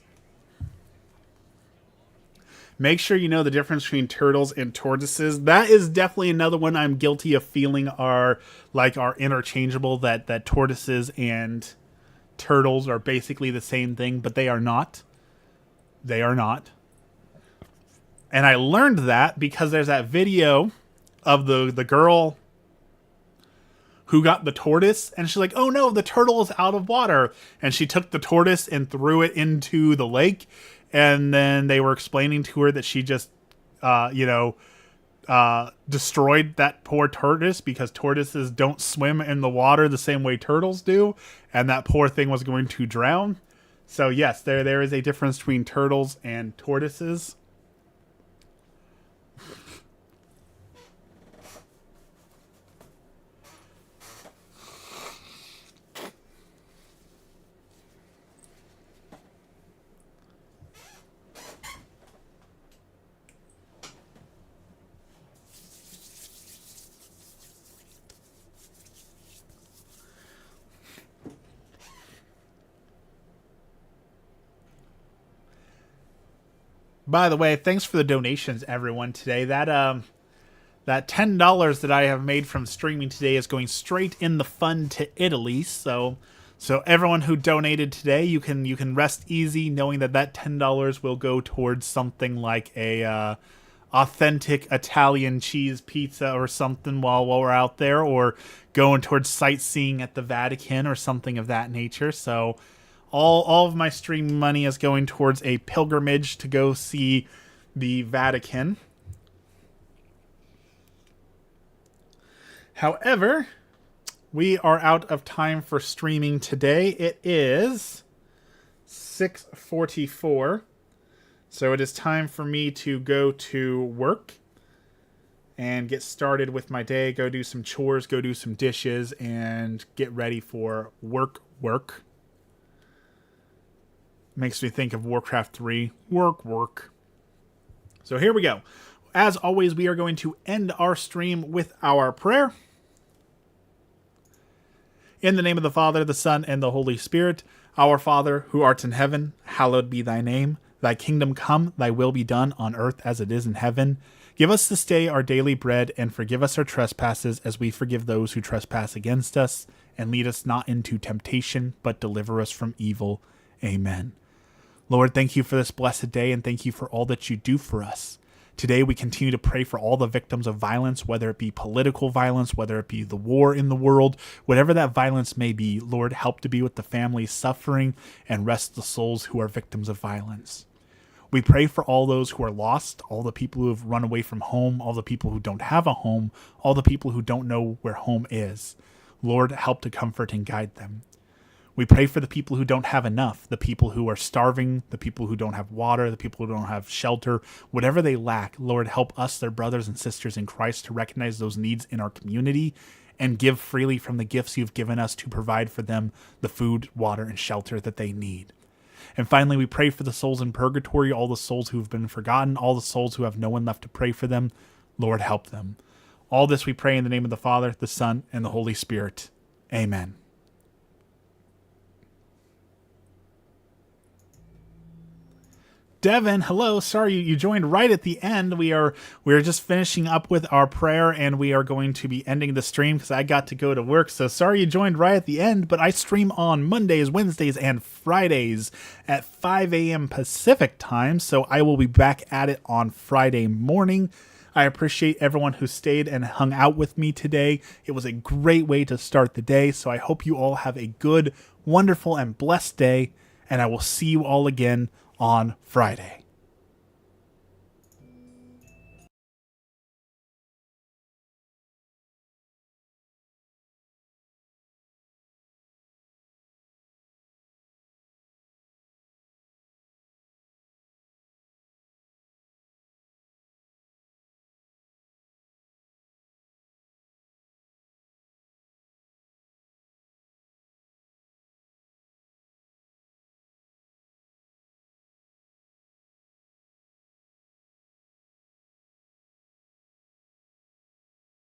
Make sure you know the difference between turtles and tortoises. That is definitely another one I'm guilty of feeling are interchangeable, that tortoises and turtles are basically the same thing, but they are not. They are not. And I learned that because there's that video of the girl who got the tortoise, and she's like, oh no, the turtle is out of water. And she took the tortoise and threw it into the lake. And then they were explaining to her that she just, destroyed that poor tortoise because tortoises don't swim in the water the same way turtles do. And that poor thing was going to drown. So yes, there is a difference between turtles and tortoises. By the way, thanks for the donations, everyone, today. That $10 that I have made from streaming today is going straight in the fund to Italy. So everyone who donated today, you can rest easy knowing that $10 will go towards something like a authentic Italian cheese pizza or something while we're out there, or going towards sightseeing at the Vatican or something of that nature. So all of my stream money is going towards a pilgrimage to go see the Vatican. However, we are out of time for streaming today. It is 6:44. So it is time for me to go to work and get started with my day, go do some chores, go do some dishes, and get ready for work. Makes me think of Warcraft 3. Work. So here we go. As always, we are going to end our stream with our prayer. In the name of the Father, the Son, and the Holy Spirit. Our Father, who art in heaven, hallowed be thy name. Thy kingdom come, thy will be done on earth as it is in heaven. Give us this day our daily bread, and forgive us our trespasses as we forgive those who trespass against us. And lead us not into temptation, but deliver us from evil. Amen. Lord, thank you for this blessed day, and thank you for all that you do for us. Today we continue to pray for all the victims of violence, whether it be political violence, whether it be the war in the world, whatever that violence may be. Lord, help to be with the families suffering and rest the souls who are victims of violence. We pray for all those who are lost, all the people who have run away from home, all the people who don't have a home, all the people who don't know where home is. Lord, help to comfort and guide them. We pray for the people who don't have enough, the people who are starving, the people who don't have water, the people who don't have shelter, whatever they lack. Lord, help us, their brothers and sisters in Christ, to recognize those needs in our community and give freely from the gifts you've given us to provide for them the food, water, and shelter that they need. And finally, we pray for the souls in purgatory, all the souls who have been forgotten, all the souls who have no one left to pray for them. Lord, help them. All this we pray in the name of the Father, the Son, and the Holy Spirit. Amen. Devin, hello. Sorry you joined right at the end. We are just finishing up with our prayer, and we are going to be ending the stream because I got to go to work. So sorry you joined right at the end, but I stream on Mondays, Wednesdays, and Fridays at 5 a.m. Pacific time. So I will be back at it on Friday morning. I appreciate everyone who stayed and hung out with me today. It was a great way to start the day. So I hope you all have a good, wonderful, and blessed day. And I will see you all again on Friday.